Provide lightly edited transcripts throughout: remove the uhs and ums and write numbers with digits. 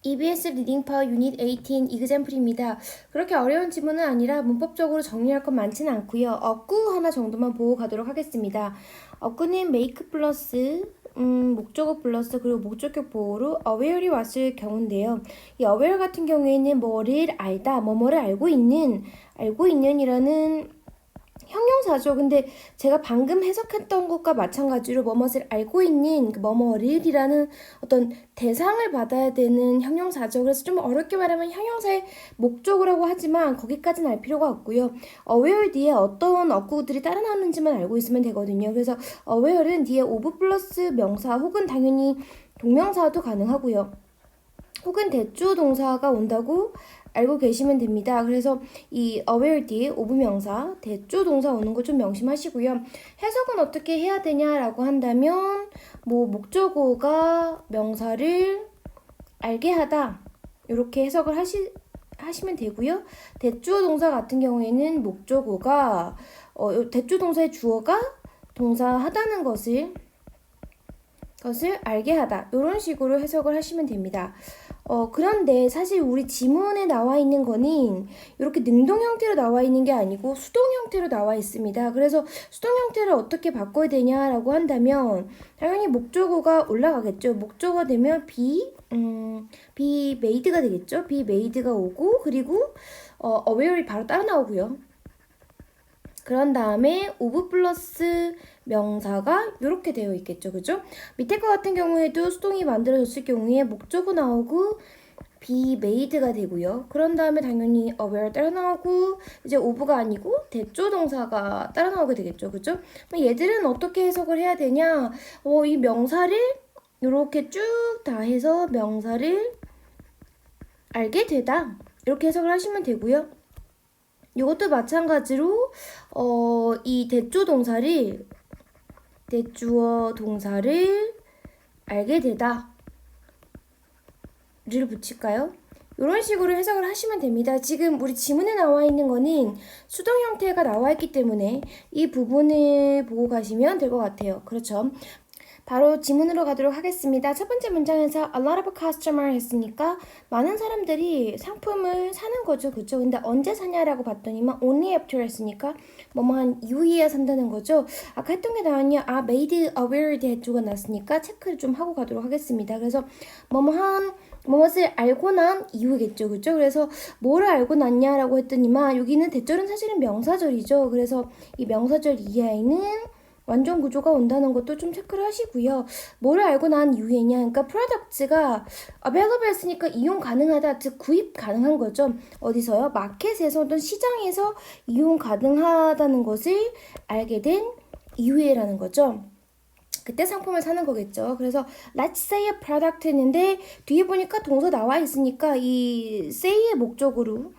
EBS 리딩 파워 유닛 18 이그젬플입니다. 그렇게 어려운 지문은 아니라 문법적으로 정리할 건 많지는 않고요. 어구 하나 정도만 보고 가도록 하겠습니다. 어구는 make 플러스 목적어 플러스 그리고 목적격 보호로 aware이 왔을 경우인데요. 이 aware 같은 경우에는 뭐를 알다, 뭐뭐를 알고 있는이라는 형용사죠. 근데 제가 방금 해석했던 것과 마찬가지로 뭐뭇을 알고 있는 그 뭐뭐를이라는 어떤 대상을 받아야 되는 형용사죠. 그래서 좀 어렵게 말하면 형용사의 목적어라고 하지만 거기까지는 알 필요가 없고요. aware 뒤에 어떤 어구들이 따라 나오는지만 알고 있으면 되거든요. 그래서 aware는 뒤에 of 플러스 명사 혹은 당연히 동명사도 가능하고요. 혹은 대주 동사가 온다고 알고 계시면 됩니다. 그래서 이 aware 뒤에 of 명사, 대주 동사 오는 거 좀 명심하시고요. 해석은 어떻게 해야 되냐라고 한다면 뭐 목적어가 명사를 알게 하다 이렇게 해석을 하시면 되고요. 대주 동사 같은 경우에는 목적어가 대주 동사의 주어가 동사 하다는 것을 알게 하다 이런 식으로 해석을 하시면 됩니다. 그런데 사실 우리 지문에 나와 있는 거는 이렇게 능동 형태로 나와 있는 게 아니고 수동 형태로 나와 있습니다. 그래서 수동 형태를 어떻게 바꿔야 되냐라고 한다면 당연히 목적어가 올라가겠죠. 목적어가 되면 be made가 되겠죠. be made가 오고 그리고 aware이 바로 따라 나오고요. 그런 다음에 of 플러스 명사가 이렇게 되어 있겠죠. 그죠? 밑에 거 같은 경우에도 수동이 만들어졌을 경우에 목적어 나오고 be made가 되고요. 그런 다음에 당연히 aware 따라 나오고 이제 of가 아니고 대조 동사가 따라 나오게 되겠죠. 그죠? 얘들은 어떻게 해석을 해야 되냐? 이 명사를 이렇게 쭉 다 해서 명사를 알게 되다. 이렇게 해석을 하시면 되고요. 이것도 마찬가지로 이 대조 동사를 대주어 동사를 알게 되다 를 붙일까요? 이런 식으로 해석을 하시면 됩니다. 지금 우리 지문에 나와 있는 거는 수동 형태가 나와 있기 때문에 이 부분을 보고 가시면 될 것 같아요. 그렇죠? 바로 지문으로 가도록 하겠습니다. 첫 번째 문장에서 a lot of customer 했으니까 많은 사람들이 상품을 사는 거죠. 그쵸? 근데 언제 사냐라고 봤더니만 only after 했으니까 뭐뭐한 이후에야 산다는 거죠. 아까 했던 게 나왔냐? made aware 대조가 났으니까 체크를 좀 하고 가도록 하겠습니다. 그래서 뭐뭇을 알고 난 이후겠죠. 그죠? 그래서 뭐를 알고 났냐라고 했더니만 여기는 대절은 사실은 명사절이죠. 그래서 이 명사절 이하에는 완전 구조가 온다는 것도 좀 체크를 하시고요. 뭐를 알고 난 이후에냐? 그러니까 products가 available 했으니까 이용 가능하다, 즉 구입 가능한 거죠. 어디서요? 마켓에서 어떤 시장에서 이용 가능하다는 것을 알게 된 이후에라는 거죠. 그때 상품을 사는 거겠죠. 그래서 let's say a product 했는데 뒤에 보니까 동사 나와 있으니까 이 say의 목적으로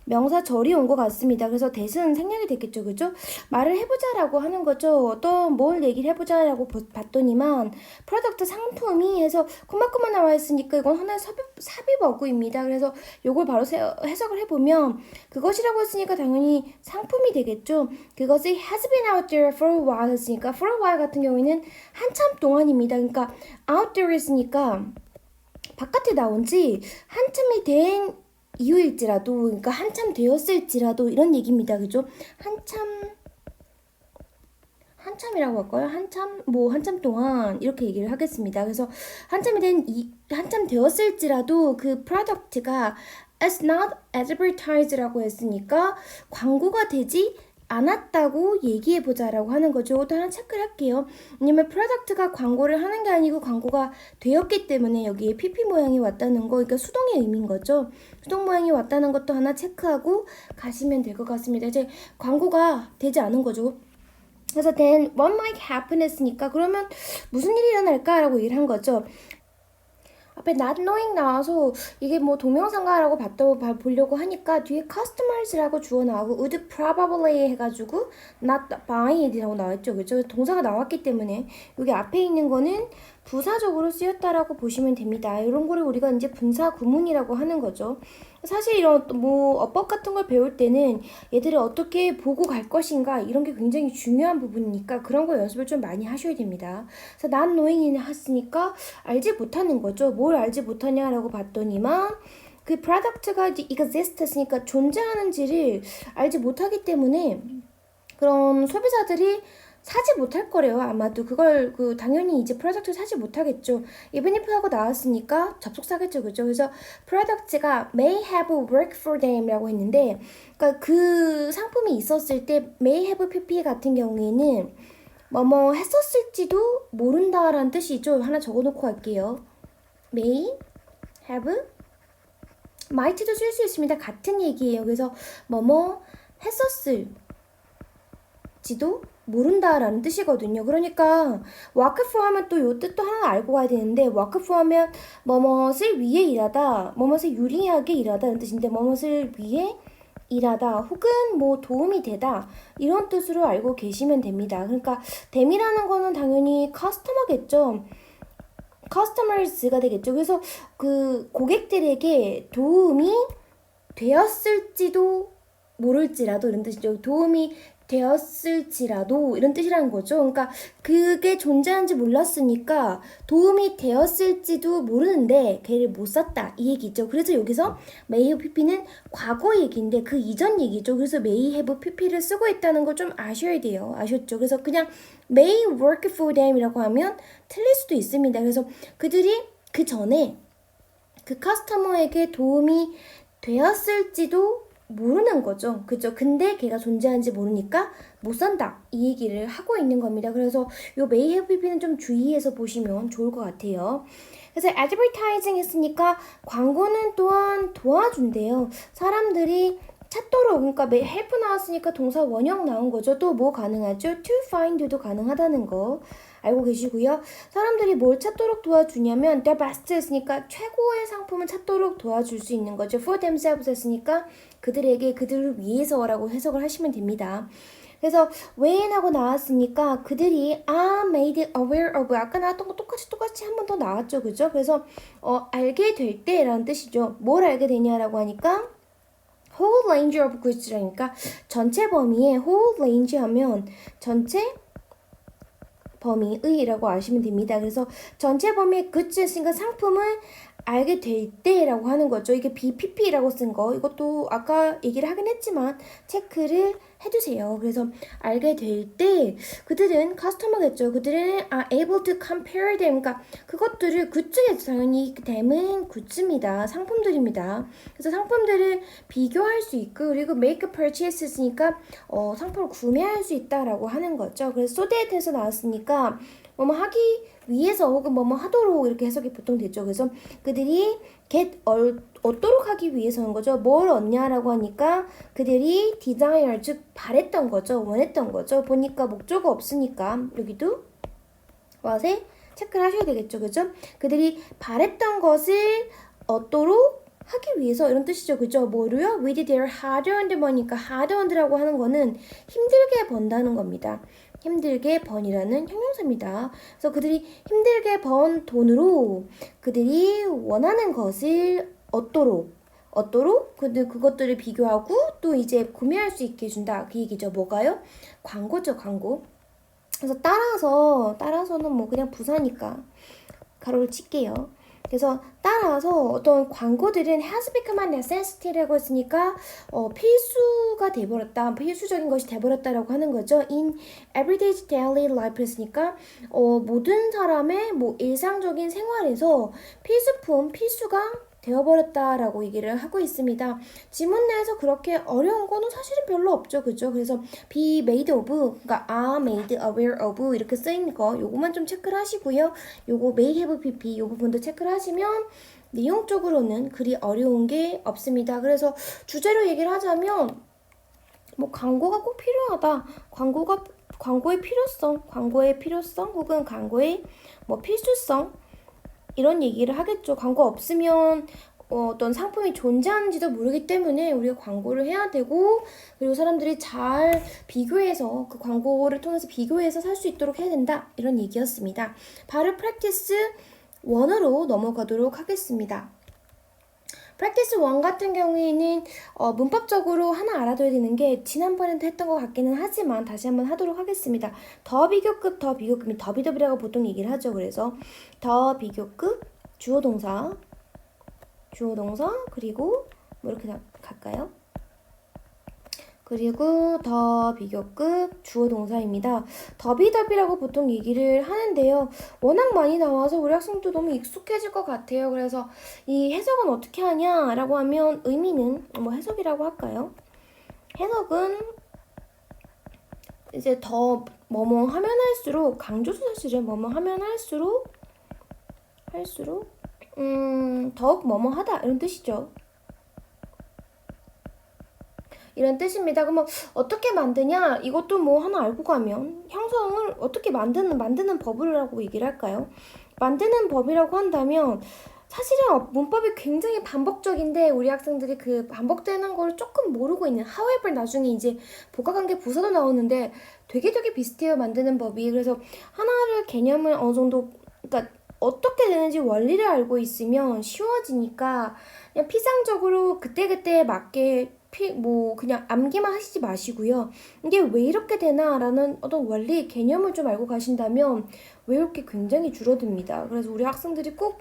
명사절이 온 것 같습니다. 그래서 대신 생략이 됐겠죠. 그죠? 말을 해보자라고 하는 거죠. 어떤 뭘 얘기를 해보자라고 봤더니만 프로덕트 상품이 해서 콤마콤마 나와 있으니까 이건 하나의 삽입 어구입니다. 그래서 요걸 바로 해석을 해보면 그것이라고 했으니까 당연히 상품이 되겠죠. 그것이 has been out there for a while 했으니까 for a while 같은 경우에는 한참 동안입니다. 그러니까 out there 했으니까 바깥에 나온 지 한참이 된 이후일지라도, 그러니까 한참 되었을지라도 이런 얘기입니다. 그죠? 한참이라고 할까요? 한참 동안 이렇게 얘기를 하겠습니다. 그래서 한참 되었을지라도 그 프로덕트가 as not advertised라고 했으니까 광고가 되지 않았다고 얘기해보자라고 하는 거죠. 이것도 하나 체크를 할게요. 왜냐면 프로덕트가 광고를 하는 게 아니고 광고가 되었기 때문에 여기에 PP 모양이 왔다는 거, 그러니까 수동의 의미인 거죠. 수동 모양이 왔다는 것도 하나 체크하고 가시면 될 것 같습니다. 이제 광고가 되지 않은 거죠. 그래서 then what might happen 했으니까 그러면 무슨 일이 일어날까라고 얘기를 한 거죠. 앞에 not knowing 나와서 이게 뭐 동명상가라고 보려고 하니까 뒤에 customers라고 주어 나오고 would probably 해가지고 not buy이라고 나왔죠. 그죠? 동사가 나왔기 때문에 여기 앞에 있는 거는 부사적으로 쓰였다라고 보시면 됩니다. 이런 거를 우리가 이제 분사 구문이라고 하는 거죠. 사실 이런 뭐 어법 같은 걸 배울 때는 얘들을 어떻게 보고 갈 것인가 이런 게 굉장히 중요한 부분이니까 그런 거 연습을 좀 많이 하셔야 됩니다. 그래서 not knowing이 했으니까 알지 못하는 거죠. 뭘 알지 못하냐라고 봤더니만 그 product가 exist 했으니까 존재하는지를 알지 못하기 때문에 그런 소비자들이 사지 못할 거래요. 아마도 그걸 당연히 이제 프로덕트를 사지 못하겠죠. even if 하고 나왔으니까 접속사겠죠. 그죠? 그래서 프로덕트가 may have worked for them이라고 했는데 그러니까 그 상품이 있었을 때 may have pp 같은 경우에는 뭐뭐 했었을지도 모른다라는 뜻이죠. 하나 적어놓고 갈게요. may have might도 쓸 수 있습니다. 같은 얘기예요. 그래서 뭐뭐 했었을지도 모른다라는 뜻이거든요. 그러니까 work for 하면 또 요 뜻도 하나 알고 가야 되는데 work for 하면 뭐뭇을 위해 일하다, 뭐뭇을 유리하게 일하다는 뜻인데 뭐뭇을 위해 일하다 혹은 뭐 도움이 되다 이런 뜻으로 알고 계시면 됩니다. 그러니까 them이라는 거는 당연히 customer겠죠. customers가 되겠죠. 그래서 그 고객들에게 도움이 되었을지도 모를지라도 이런 뜻이죠. 도움이 되었을지라도 이런 뜻이라는 거죠. 그러니까 그게 존재하는지 몰랐으니까 도움이 되었을지도 모르는데 걔를 못 썼다 이 얘기죠. 그래서 여기서 may have pp는 과거 얘기인데 그 이전 얘기죠. 그래서 may have pp를 쓰고 있다는 걸 좀 아셔야 돼요. 아셨죠? 그래서 그냥 may work for them이라고 하면 틀릴 수도 있습니다. 그래서 그들이 그 전에 그 커스터머에게 도움이 되었을지도 모르는 거죠. 그죠? 근데 걔가 존재하는지 모르니까 못 산다. 이 얘기를 하고 있는 겁니다. 그래서 요 may have pp는 좀 주의해서 보시면 좋을 것 같아요. 그래서 advertising 했으니까 광고는 또한 도와준대요. 사람들이 찾도록, 그러니까 help 나왔으니까 동사 원형 나온 거죠. 또 뭐 가능하죠? to find도 가능하다는 거 알고 계시고요. 사람들이 뭘 찾도록 도와주냐면 the best 했으니까 최고의 상품을 찾도록 도와줄 수 있는 거죠. for themselves 했으니까 그들에게, 그들을 위해서라고 해석을 하시면 됩니다. 그래서 when 하고 나왔으니까 그들이 are made aware of 아까 나왔던 거 똑같이 한 번 더 나왔죠. 그죠? 그래서 알게 될 때라는 뜻이죠. 뭘 알게 되냐라고 하니까 whole range of goods라니까 전체 범위에 whole range 하면 전체 범위의라고 아시면 됩니다. 그래서 전체 범위의 goods 했으니까 상품을 알게 될 때라고 하는 거죠. 이게 BPP라고 쓴 거 이것도 아까 얘기를 하긴 했지만 체크를 해두세요. 그래서 알게 될 때 그들은 커스터머겠죠. 그들은 are able to compare them. 그러니까 그것들을 굿즈겠죠. 당연히 them은 굿즈입니다. 상품들입니다. 그래서 상품들을 비교할 수 있고 그리고 make purchases니까 상품을 구매할 수 있다라고 하는 거죠. 그래서 so that에서 나왔으니까 뭐뭐 하기 위해서 혹은 뭐뭐 하도록 이렇게 해석이 보통 되죠. 그래서 그들이 get 얻도록 하기 위해서인 거죠. 뭘 얻냐라고 하니까 그들이 desire 즉 바랬던 거죠. 원했던 거죠. 보니까 목적어 없으니까 여기도 what에 체크를 하셔야 되겠죠. 그죠? 그들이 바랬던 것을 얻도록 하기 위해서 이런 뜻이죠. 그죠? 뭐로요? with their hard-earned money니까 hard-earned라고 하는 거는 힘들게 번다는 겁니다. 힘들게 번이라는 형용사입니다. 그래서 그들이 힘들게 번 돈으로 그들이 원하는 것을 얻도록 그것들을 비교하고 또 이제 구매할 수 있게 해준다. 그 얘기죠. 뭐가요? 광고죠, 광고. 그래서 따라서는 뭐 그냥 부사니까 가로를 칠게요. 그래서 따라서 어떤 광고들은 has become a necessity라고 했으니까 필수가 돼버렸다, 필수적인 것이 돼버렸다라고 하는 거죠. in everyday daily life 했으니까 모든 사람의 뭐 일상적인 생활에서 필수가 되어버렸다라고 얘기를 하고 있습니다. 지문 내에서 그렇게 어려운 거는 사실은 별로 없죠. 그죠? 그래서 be made of, 그러니까 are made aware of 이렇게 쓰인 거 요거만 좀 체크를 하시고요. 요거 may have pp 요 부분도 체크를 하시면 내용적으로는 그리 어려운 게 없습니다. 그래서 주제로 얘기를 하자면 뭐 광고가 꼭 필요하다. 광고의 필요성 혹은 광고의 뭐 필수성 이런 얘기를 하겠죠. 광고 없으면 어떤 상품이 존재하는지도 모르기 때문에 우리가 광고를 해야 되고 그리고 사람들이 잘 비교해서 그 광고를 통해서 비교해서 살 수 있도록 해야 된다 이런 얘기였습니다. 바로 프랙티스 1으로 넘어가도록 하겠습니다. 프랙티스 1 같은 경우에는 문법적으로 하나 알아둬야 되는 게 지난번에도 했던 것 같기는 하지만 다시 한번 하도록 하겠습니다. 더 비교급이 더비더비라고 보통 얘기를 하죠. 그래서 더 비교급 주어 동사 그리고 뭐 이렇게 갈까요? 그리고 더 비교급 주어 동사입니다. 더비더비라고 보통 얘기를 하는데요. 워낙 많이 나와서 우리 학생도 너무 익숙해질 것 같아요. 그래서 이 해석은 어떻게 하냐라고 하면 의미는 뭐 해석이라고 할까요? 해석은 이제 더 뭐뭐 하면 할수록 강조수 사실은 뭐뭐 하면 할수록 더욱 뭐뭐 하다 이런 뜻이죠. 이런 뜻입니다. 그러면 어떻게 만드냐? 이것도 뭐 하나 알고 가면 형성을 어떻게 만드는 법이라고 얘기를 할까요? 만드는 법이라고 한다면 사실은 문법이 굉장히 반복적인데 우리 학생들이 그 반복되는 걸 조금 모르고 있는 however 나중에 이제 부가관계 부사도 나오는데 되게 비슷해요. 만드는 법이. 그래서 하나를 개념을 어느 정도 그러니까 어떻게 되는지 원리를 알고 있으면 쉬워지니까 그냥 피상적으로 그때그때 맞게 그냥 암기만 하시지 마시고요. 이게 왜 이렇게 되나라는 어떤 원리, 개념을 좀 알고 가신다면 외울 게 굉장히 줄어듭니다. 그래서 우리 학생들이 꼭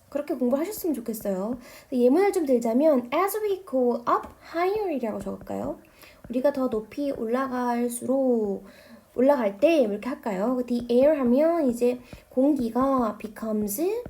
그렇게 공부하셨으면 좋겠어요. 예문을 좀 들자면 as we go up higher 이라고 적을까요? 우리가 더 높이 올라갈 때 이렇게 할까요? the air 하면 이제 공기가 becomes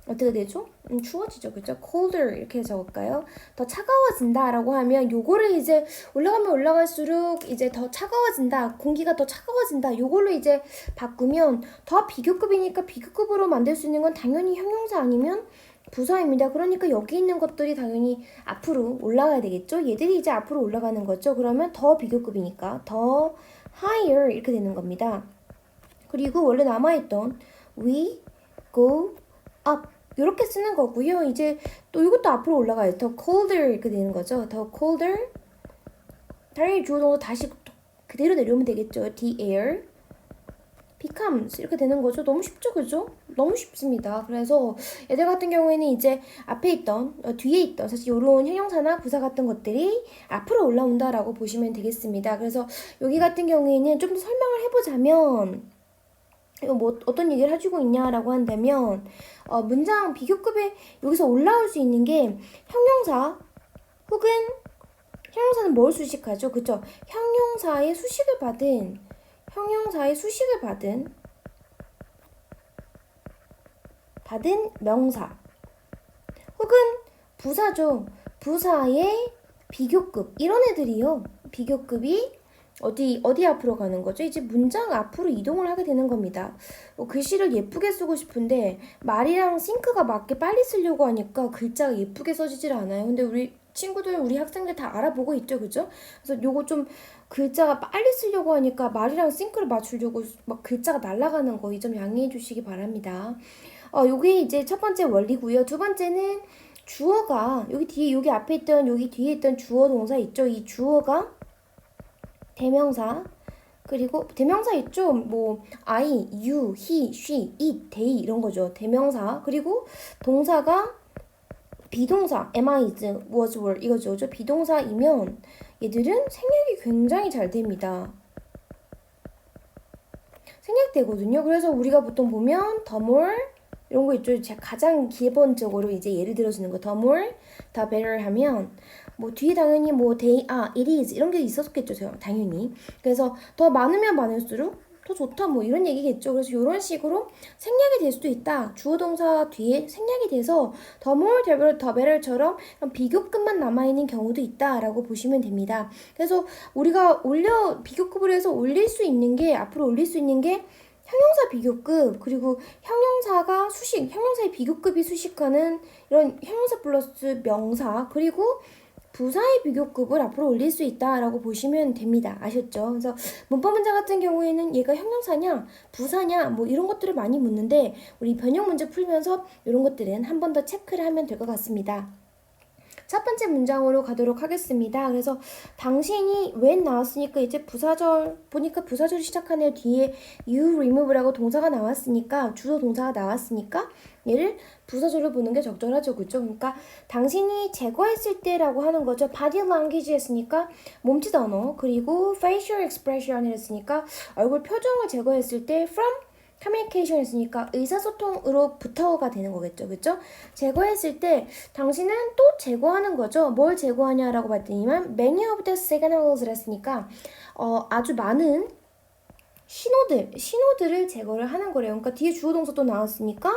어떻게 되죠? 추워지죠. 그죠? colder 이렇게 적을까요? 더 차가워진다 라고 하면 요거를 이제 올라가면 올라갈수록 이제 더 차가워진다. 공기가 더 차가워진다. 요걸로 이제 바꾸면 더 비교급이니까 비교급으로 만들 수 있는 건 당연히 형용사 아니면 부사입니다. 그러니까 여기 있는 것들이 당연히 앞으로 올라가야 되겠죠? 얘들이 이제 앞으로 올라가는 거죠. 그러면 더 비교급이니까 더 higher 이렇게 되는 겁니다. 그리고 원래 남아있던 we go up 이렇게 쓰는 거고요. 이제 또 이것도 앞으로 올라가요. 더 colder 이렇게 되는 거죠. 더 colder. 당연히 주어 동사 다시 그대로 내려오면 되겠죠. The air becomes 이렇게 되는 거죠. 너무 쉽죠, 그죠? 너무 쉽습니다. 그래서 얘들 같은 경우에는 이제 앞에 있던 뒤에 있던 사실 이런 형용사나 부사 같은 것들이 앞으로 올라온다라고 보시면 되겠습니다. 그래서 여기 같은 경우에는 좀 더 설명을 해보자면 뭐 어떤 얘기를 해주고 있냐라고 한다면 문장 비교급에 여기서 올라올 수 있는 게 형용사 혹은 형용사는 뭘 수식하죠? 그쵸? 형용사의 수식을 받은 명사 혹은 부사죠. 부사의 비교급 이런 애들이요. 비교급이 어디 앞으로 가는 거죠? 이제 문장 앞으로 이동을 하게 되는 겁니다. 글씨를 예쁘게 쓰고 싶은데 말이랑 싱크가 맞게 빨리 쓰려고 하니까 글자가 예쁘게 써지질 않아요. 근데 우리 친구들, 우리 학생들 다 알아보고 있죠, 그죠? 그래서 요거 좀 글자가 빨리 쓰려고 하니까 말이랑 싱크를 맞추려고 막 글자가 날아가는 거 이 점 양해해 주시기 바랍니다. 요게 이제 첫 번째 원리고요. 두 번째는 주어가 여기 앞에 있던 여기 뒤에 있던 주어 동사 있죠? 이 주어가 대명사 그리고 대명사 있죠? 뭐 I, you, he, she, it, they 이런 거죠. 대명사 그리고 동사가 비동사 am, is, was, were 이거죠. 비동사이면 얘들은 생략이 굉장히 잘 됩니다. 생략되거든요. 그래서 우리가 보통 보면 the more 이런 거 있죠. 제가 가장 기본적으로 이제 예를 들어주는 거 the more, the better 하면 뭐 뒤에 당연히 뭐 they are, it is 이런 게 있었겠죠. 당연히. 그래서 더 많으면 많을수록 더 좋다 뭐 이런 얘기겠죠. 그래서 이런 식으로 생략이 될 수도 있다. 주어 동사 뒤에 생략이 돼서 the more, the better처럼 비교급만 남아있는 경우도 있다라고 보시면 됩니다. 그래서 우리가 비교급을 해서 앞으로 올릴 수 있는 게 형용사 비교급 그리고 형용사의 비교급이 수식하는 이런 형용사 플러스 명사 그리고 부사의 비교급을 앞으로 올릴 수 있다라고 보시면 됩니다. 아셨죠? 그래서 문법 문제 같은 경우에는 얘가 형용사냐, 부사냐 뭐 이런 것들을 많이 묻는데 우리 변형 문제 풀면서 이런 것들은 한 번 더 체크를 하면 될 것 같습니다. 첫 번째 문장으로 가도록 하겠습니다. 그래서 당신이 when 나왔으니까 이제 부사절 보니까 부사절이 시작하네요. 뒤에 you remove라고 동사가 나왔으니까 주어 동사가 나왔으니까 얘를 부사절로 보는 게 적절하죠. 그죠? 그러니까 당신이 제거했을 때라고 하는 거죠. body language 했으니까 몸짓 언어 그리고 facial expression 했으니까 얼굴 표정을 제거했을 때 from 커뮤니케이션 했으니까 의사소통으로부터가 되는 거겠죠. 그죠? 제거했을 때 당신은 또 제거하는 거죠. 뭘 제거하냐라고 봤더니만 many of the signals를 했으니까 아주 많은 신호들을 제거를 하는 거래요. 그러니까 뒤에 주어 동사 또 나왔으니까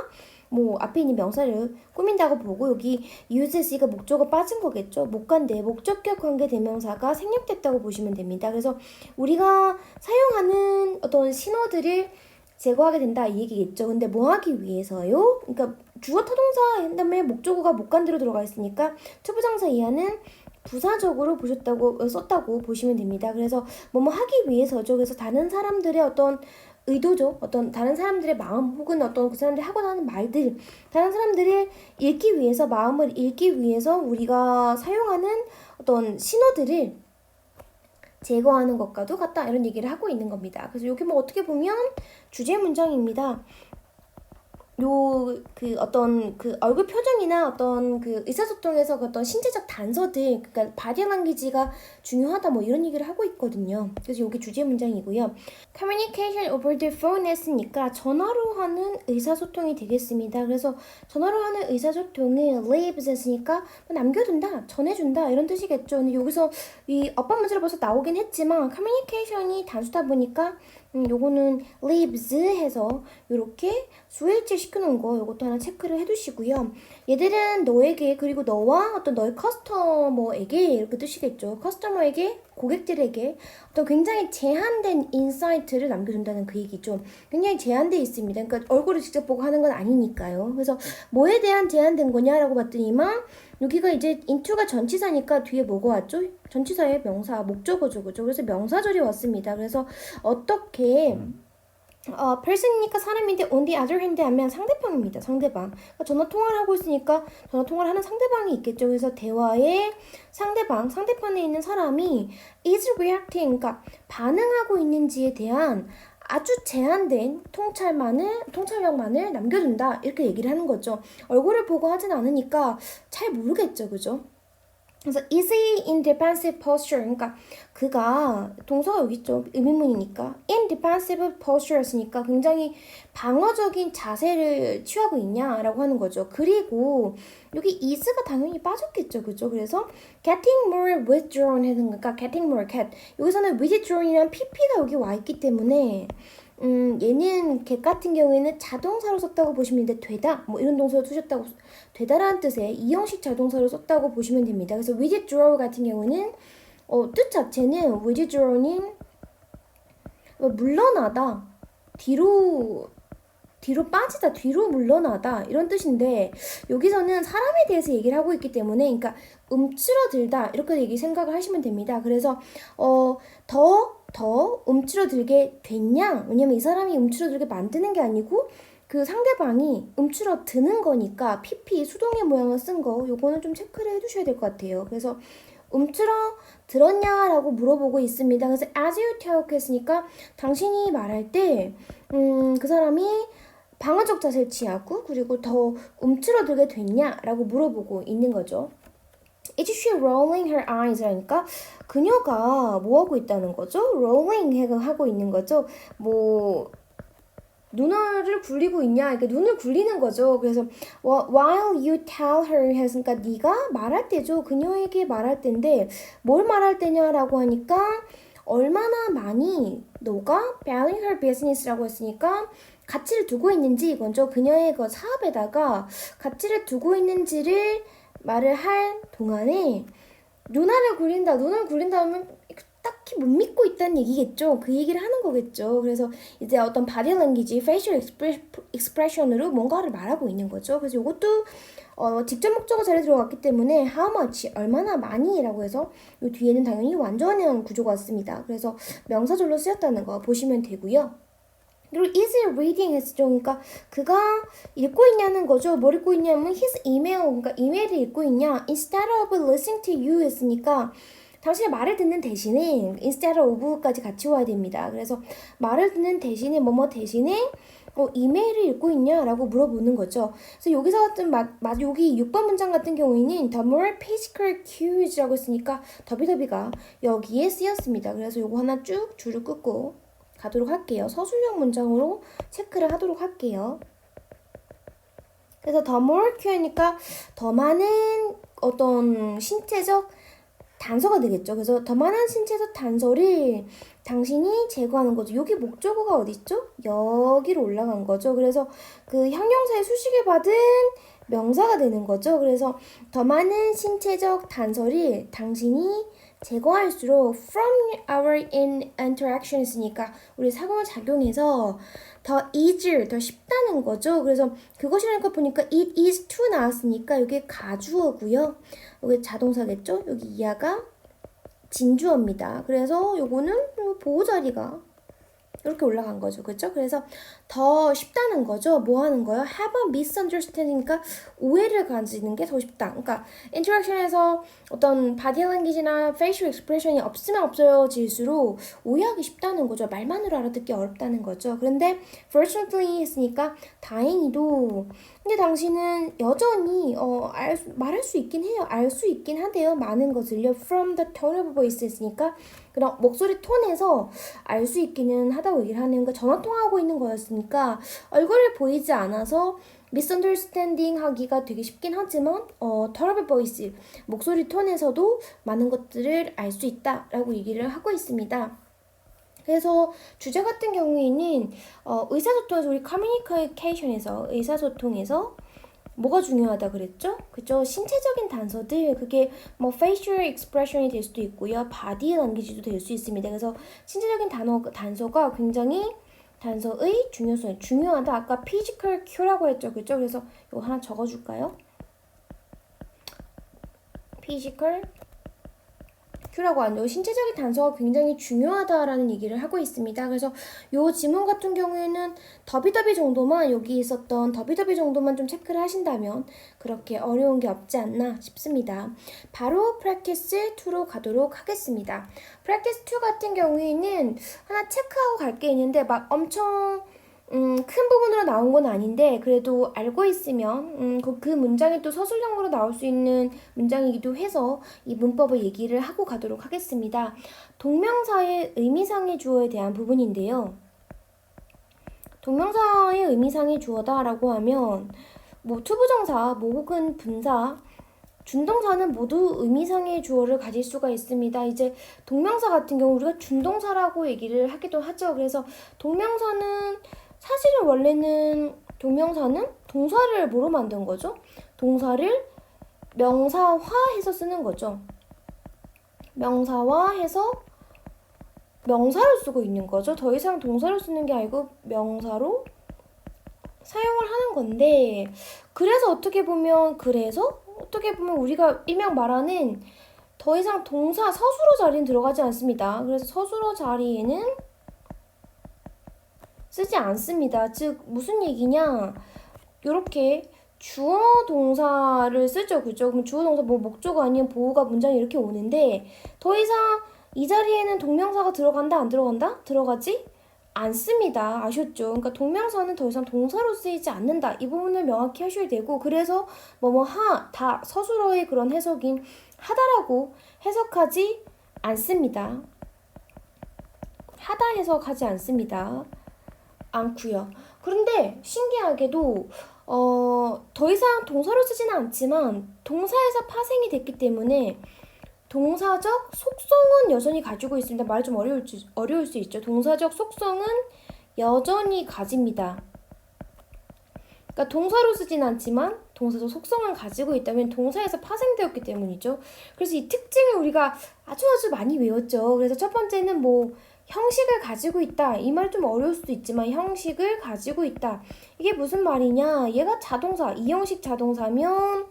뭐 앞에 있는 명사를 꾸민다고 보고 여기 used가 목적어 빠진 거겠죠. 목관대 목적격 관계 대명사가 생략됐다고 보시면 됩니다. 그래서 우리가 사용하는 어떤 신호들을 제거하게 된다 이 얘기겠죠. 근데 뭐 하기 위해서요? 그러니까 주어 타동사 한 다음에 목적어가 목관대로 들어가 있으니까 투부정사 이하는 부사적으로 썼다고 보시면 됩니다. 그래서 뭐뭐 하기 위해서죠. 그래서 다른 사람들의 어떤 의도죠. 어떤 다른 사람들의 마음 혹은 어떤 그 사람들이 하고자 하는 말들 다른 사람들을 읽기 위해서 마음을 읽기 위해서 우리가 사용하는 어떤 신호들을 제거하는 것과도 같다 이런 얘기를 하고 있는 겁니다. 그래서 여기 뭐 어떻게 보면 주제 문장입니다. 어떤 그 얼굴 표정이나 어떤 그 의사소통에서 그 어떤 신체적 단서들, 그러니까 바디 랭귀지가 중요하다 뭐 이런 얘기를 하고 있거든요. 그래서 여기 주제 문장이고요. Communication over the phone 했으니까 전화로 하는 의사소통이 되겠습니다. 그래서 전화로 하는 의사소통은 leaves 했으니까 남겨둔다, 전해준다 이런 뜻이겠죠. 근데 여기서 이 어법 문제로 벌써 나오긴 했지만 communication이 단수다 보니까 요거는 leaves 해서 요렇게 수일치 시켜놓은 거 요것도 하나 체크를 해두시고요. 얘들은 너에게 그리고 너와 어떤 너의 커스터머에게 이렇게 뜻이겠죠. 커스터머에게 고객들에게 어떤 굉장히 제한된 인사이트를 남겨준다는 그 얘기죠. 굉장히 제한돼 있습니다. 그러니까 얼굴을 직접 보고 하는 건 아니니까요. 그래서 뭐에 대한 제한된 거냐라고 봤더니만 여기가 이제 into가 전치사니까 뒤에 뭐가 왔죠? 전치사의 명사, 목적어죠. 그죠? 그래서 명사절이 왔습니다. 그래서 어떻게 person이니까 사람인데 on the other hand 하면 상대방입니다. 상대방. 그러니까 전화 통화를 하고 있으니까 전화 통화를 하는 상대방이 있겠죠. 그래서 대화의 상대편에 있는 사람이 is reacting, 그러니까 반응하고 있는지에 대한 아주 제한된 통찰력만을 남겨둔다. 이렇게 얘기를 하는 거죠. 얼굴을 보고 하진 않으니까 잘 모르겠죠. 그죠? 그래서 is he in defensive posture? 그러니까 그가 동사가 여기 있죠. 의미문이니까 in defensive posture였으니까 굉장히 방어적인 자세를 취하고 있냐라고 하는 거죠. 그리고 여기 is가 당연히 빠졌겠죠. 그죠? 그래서 getting more withdrawn 해는 거니까 getting more get. 여기서는 withdraw이라는 pp가 여기 와 있기 때문에 얘는 get 같은 경우에는 자동사로 썼다고 보시면 되는데 되다 뭐 이런 동사를 쓰셨다고 되다라는 뜻의 이형식 자동사를 썼다고 보시면 됩니다. 그래서 withdraw 같은 경우는 뜻 자체는 withdraw는 물러나다, 뒤로 빠지다, 뒤로 물러나다 이런 뜻인데 여기서는 사람에 대해서 얘기를 하고 있기 때문에 그러니까 움츠러들다 이렇게 생각을 하시면 됩니다. 그래서 더 움츠러들게 됐냐? 왜냐면 이 사람이 움츠러들게 만드는 게 아니고 그 상대방이 움츠러드는 거니까 PP 수동의 모양을 쓴 거 요거는 좀 체크를 해두셔야 될 것 같아요. 그래서 움츠러들었냐라고 물어보고 있습니다. 그래서 as you talk 했으니까 당신이 말할 때 그 사람이 방어적 자세를 취하고 그리고 더 움츠러들게 됐냐라고 물어보고 있는 거죠. Is she rolling her eyes? 라니까 그녀가 뭐 하고 있다는 거죠? rolling 하고 있는 거죠. 뭐 눈을 굴리고 있냐? 그러니까 눈을 굴리는 거죠. 그래서 while you tell her 했으니까 네가 말할 때죠. 그녀에게 말할 때인데 뭘 말할 때냐라고 하니까 얼마나 많이 너가 valuing her business라고 했으니까 가치를 두고 있는지 이건죠. 그녀의 그 사업에다가 가치를 두고 있는지를 말을 할 동안에 눈을 굴린다 하면 딱 딱히 못 믿고 있다는 얘기겠죠. 그 얘기를 하는 거겠죠. 그래서 이제 어떤 바디 랭귀지, facial expression으로 뭔가를 말하고 있는 거죠. 그래서 이것도 직접 목적어 자리에 들어갔기 때문에 how much, 얼마나 많이라고 해서 이 뒤에는 당연히 완전한 구조가 왔습니다. 그래서 명사절로 쓰였다는 거 보시면 되고요. 그리고 is he reading 했죠. 그러니까 그가 읽고 있냐는 거죠. 뭘 읽고 있냐면 his email, 그러니까 이메일을 읽고 있냐. instead of listening to you 했으니까 당신의 말을 듣는 대신에 instead of까지 같이 와야 됩니다. 그래서 말을 듣는 대신에 뭐뭐 대신에 이메일을 읽고 있냐라고 물어보는 거죠. 그래서 여기서 같은 여기 6번 문장 같은 경우에는 the more physical cues라고 했으니까 더비더비가 여기에 쓰였습니다. 그래서 요거 하나 쭉 줄을 긋고 가도록 할게요. 서술형 문장으로 체크를 하도록 할게요. 그래서 the more cue니까 더 많은 어떤 신체적 단서가 되겠죠. 그래서 더 많은 신체적 단서를 당신이 제거하는 거죠. 여기 목적어가 어디 있죠? 여기로 올라간 거죠. 그래서 그 형용사의 수식을 받은 명사가 되는 거죠. 그래서 더 많은 신체적 단서를 당신이 제거할수록 from our interaction 있으니까 우리 상호작용에서 더 easier, 더 쉽다는 거죠. 그래서 그것이라니까 보니까 it is to 나왔으니까 여기 가주어고요. 여기 자동사겠죠? 여기 이하가 진주어입니다. 그래서 요거는 보호자리가 이렇게 올라간 거죠. 그렇죠? 그래서 더 쉽다는 거죠. 뭐 하는 거예요? have a misunderstanding이니까 오해를 가지는 게 더 쉽다. 그러니까 인터랙션에서 어떤 바디 랭귀지나 페이셜 익스프레션이 없으면 없어질수록 오해하기 쉽다는 거죠. 말만으로 알아듣기 어렵다는 거죠. 그런데 fortunately 했으니까 다행히도 근데 당신은 여전히 말할 수 있긴 해요. 알 수 있긴 하대요. 많은 것을요. from the tone of voice 했으니까 그런 목소리 톤에서 알 수 있기는 하다고 얘기를 하는 거. 전화 통화하고 있는 거였으니까 얼굴을 보이지 않아서 misunderstanding 하기가 되게 쉽긴 하지만 tone of voice 목소리 톤에서도 많은 것들을 알 수 있다라고 얘기를 하고 있습니다. 그래서 주제 같은 경우에는 의사소통에서 우리 커뮤니케이션에서 의사소통에서 뭐가 중요하다 그랬죠? 그죠? 신체적인 단서들 그게 뭐 facial expression이 될 수도 있고요. body language도 될 수 있습니다. 그래서 신체적인 단서가 굉장히 단서의 중요성 중요하다. 아까 physical cue라고 했죠. 그죠? 그래서 이거 하나 적어줄까요? physical 큐라고 하는 신체적인 단서가 굉장히 중요하다라는 얘기를 하고 있습니다. 그래서 요 지문 같은 경우에는 더비더비 정도만 여기 있었던 더비더비 정도만 좀 체크를 하신다면 그렇게 어려운 게 없지 않나 싶습니다. 바로 practice 2로 가도록 하겠습니다. practice 2 같은 경우에는 하나 체크하고 갈 게 있는데 막 엄청 큰 부분으로 나온 건 아닌데 그래도 알고 있으면 그 문장이 또 서술형으로 나올 수 있는 문장이기도 해서 이 문법을 얘기를 하고 가도록 하겠습니다. 동명사의 의미상의 주어에 대한 부분인데요. 동명사의 의미상의 주어다라고 하면 뭐 투부정사, 뭐 혹은 분사, 준동사는 모두 의미상의 주어를 가질 수가 있습니다. 이제 동명사 같은 경우 우리가 준동사라고 얘기를 하기도 하죠. 그래서 동명사는 사실은 원래는 동명사는 동사를 뭐로 만든 거죠? 동사를 명사화해서 쓰는 거죠. 명사화해서 명사로 쓰고 있는 거죠. 더 이상 동사로 쓰는 게 아니고 명사로 사용을 하는 건데 그래서 어떻게 보면 우리가 일명 말하는 더 이상 동사 서술어 자리는 들어가지 않습니다. 그래서 서술어 자리에는 쓰지 않습니다. 즉 무슨 얘기냐? 이렇게 주어 동사를 쓰죠. 그죠? 그럼 주어 동사 뭐 목조가 아니면 보호가 문장이 이렇게 오는데 더 이상 이 자리에는 동명사가 들어간다 안 들어간다? 들어가지 않습니다. 아셨죠? 그러니까 동명사는 더 이상 동사로 쓰이지 않는다. 이 부분을 명확히 하셔야 되고 그래서 다 서술어의 그런 해석인 하다라고 해석하지 않습니다. 하다 해석하지 않고요. 그런데 신기하게도 더 이상 동사로 쓰지는 않지만 동사에서 파생이 됐기 때문에 동사적 속성은 여전히 가지고 있습니다. 말이 좀 어려울 수 있죠. 동사적 속성은 여전히 가집니다. 그러니까 동사로 쓰진 않지만 동사적 속성을 가지고 있다면 동사에서 파생되었기 때문이죠. 그래서 이 특징을 우리가 아주 많이 외웠죠. 그래서 첫 번째는 뭐 형식을 가지고 있다. 이 말 좀 어려울 수도 있지만 형식을 가지고 있다. 이게 무슨 말이냐? 얘가 자동사, 이형식 자동사면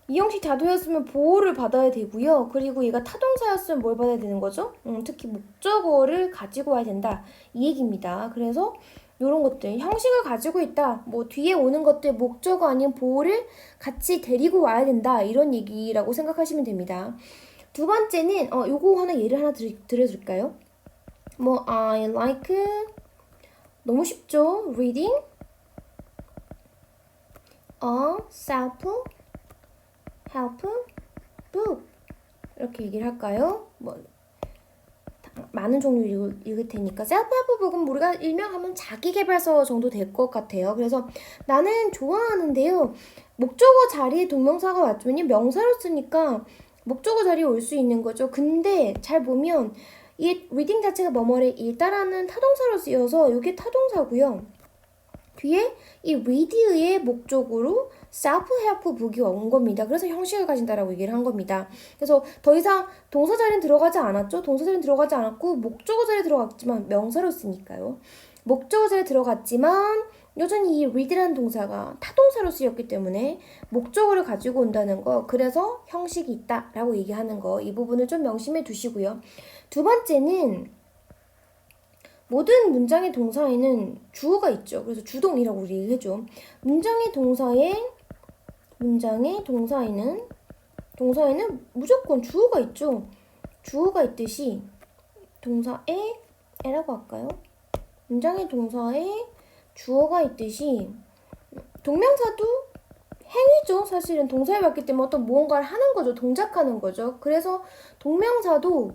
이형식 자동이었으면 보호를 받아야 되고요. 그리고 얘가 타동사였으면 뭘 받아야 되는 거죠? 특히 목적어를 가지고 와야 된다. 이 얘기입니다. 그래서 이런 것들, 형식을 가지고 있다. 뭐 뒤에 오는 것들, 목적어 아닌 보호를 같이 데리고 와야 된다. 이런 얘기라고 생각하시면 됩니다. 두 번째는 요거 하나 예를 하나 드려줄까요? 뭐 I like 너무 쉽죠? Reading a self help book 이렇게 얘기를 할까요? 뭐 많은 종류 읽을 테니까 셀프-헬프 북은 우리가 일명하면 자기계발서 정도 될 것 같아요. 그래서 나는 좋아하는데요. 목적어 자리에 동명사가 왔으면 명사로 쓰니까 목적어 자리에 올 수 있는 거죠. 근데 잘 보면 이 리딩 자체가 뭐뭐를 읽다라는 타동사로 쓰여서 이게 타동사고요. 뒤에 이 read의 목적으로 self-help book이 온 겁니다. 그래서 형식을 가진다라고 얘기를 한 겁니다. 그래서 더 이상 동사 자리는 들어가지 않았죠. 동사 자리는 들어가지 않았고 목적어 자리에 들어갔지만 명사로 쓰니까요. 목적어 자리에 들어갔지만 여전히 이 read라는 동사가 타동사로 쓰였기 때문에 목적어를 가지고 온다는 거, 그래서 형식이 있다라고 얘기하는 거, 이 부분을 좀 명심해 두시고요. 두 번째는 모든 문장의 동사에는 주어가 있죠. 그래서 주동이라고 우리 얘기해줘. 문장의 동사에는 무조건 주어가 있죠. 주어가 있듯이 동사에라고 할까요? 문장의 동사에 주어가 있듯이 동명사도 행위죠. 사실은 동사에 맞기 때문에 어떤 무언가를 하는 거죠. 동작하는 거죠. 그래서 동명사도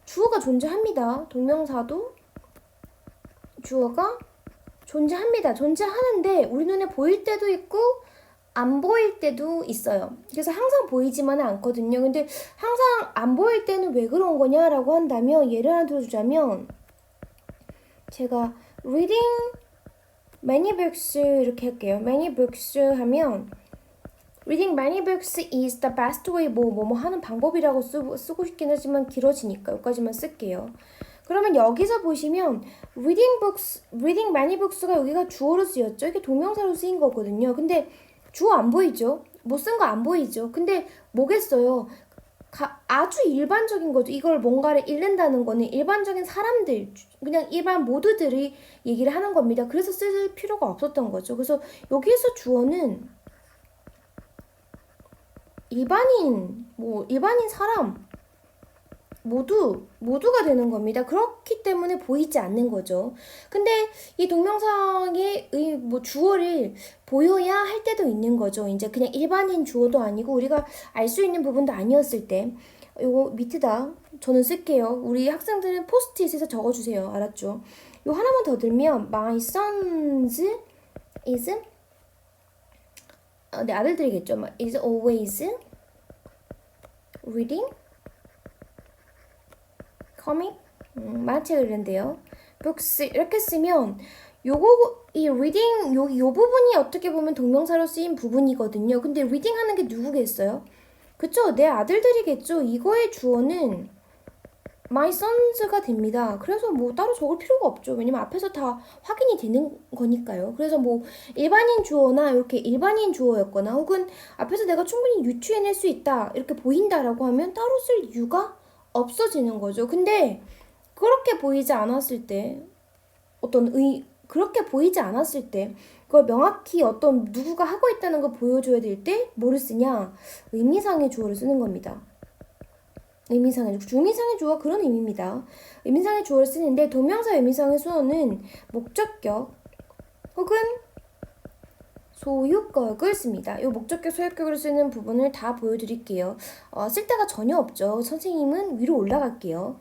주어가 존재합니다. 동명사도 주어가 존재합니다. 존재하는데 우리 눈에 보일 때도 있고 안 보일 때도 있어요. 그래서 항상 보이지만은 않거든요. 근데 항상 안 보일 때는 왜 그런 거냐라고 한다면 예를 하나 들어주자면 제가 reading many books 이렇게 할게요. many books 하면 reading many books is the best way 뭐 하는 방법이라고 쓰고 싶긴 하지만 길어지니까 여기까지만 쓸게요. 그러면 여기서 보시면 reading many books가 여기가 주어로 쓰였죠. 이게 동명사로 쓰인 거거든요. 근데 주어 안 보이죠? 못 쓴 거 안 보이죠? 근데 뭐겠어요? 아주 일반적인 거죠. 이걸 뭔가를 읽는다는 거는 일반적인 사람들, 그냥 일반 모두들이 얘기를 하는 겁니다. 그래서 쓸 필요가 없었던 거죠. 그래서 여기에서 주어는 일반인 사람 모두가 되는 겁니다. 그렇기 때문에 보이지 않는 거죠. 근데 이 동명사의 주어를 보여야 할 때도 있는 거죠. 이제 그냥 일반인 주어도 아니고 우리가 알 수 있는 부분도 아니었을 때 요거 밑에다 저는 쓸게요. 우리 학생들은 포스트잇에서 적어주세요. 알았죠? 요 하나만 더 들면 my son's is 내 아들들이겠죠. is always reading comic 만화책을 읽는데요. books 이렇게 쓰면 이 reading 요 부분이 어떻게 보면 동명사로 쓰인 부분이거든요. 근데 reading 하는 게 누구겠어요? 그쵸? 내 아들들이겠죠. 이거의 주어는 my sons가 됩니다. 그래서 뭐 따로 적을 필요가 없죠. 왜냐면 앞에서 다 확인이 되는 거니까요. 그래서 뭐 일반인 주어나 이렇게 일반인 주어였거나 혹은 앞에서 내가 충분히 유추해낼 수 있다 이렇게 보인다라고 하면 따로 쓸 이유가 없어지는 거죠. 근데 그렇게 보이지 않았을 때 그렇게 보이지 않았을 때 그걸 명확히 어떤 누구가 하고 있다는 걸 보여줘야 될 때 뭐를 쓰냐? 의미상의 주어를 쓰는 겁니다. 중의상의 주어가 그런 의미입니다. 의미상의 주어를 쓰는데 동명사 의미상의 수어는 목적격 혹은 소유격을 씁니다. 이 목적격, 소유격을 쓰는 부분을 다 보여드릴게요. 쓸 데가 전혀 없죠. 선생님은 위로 올라갈게요.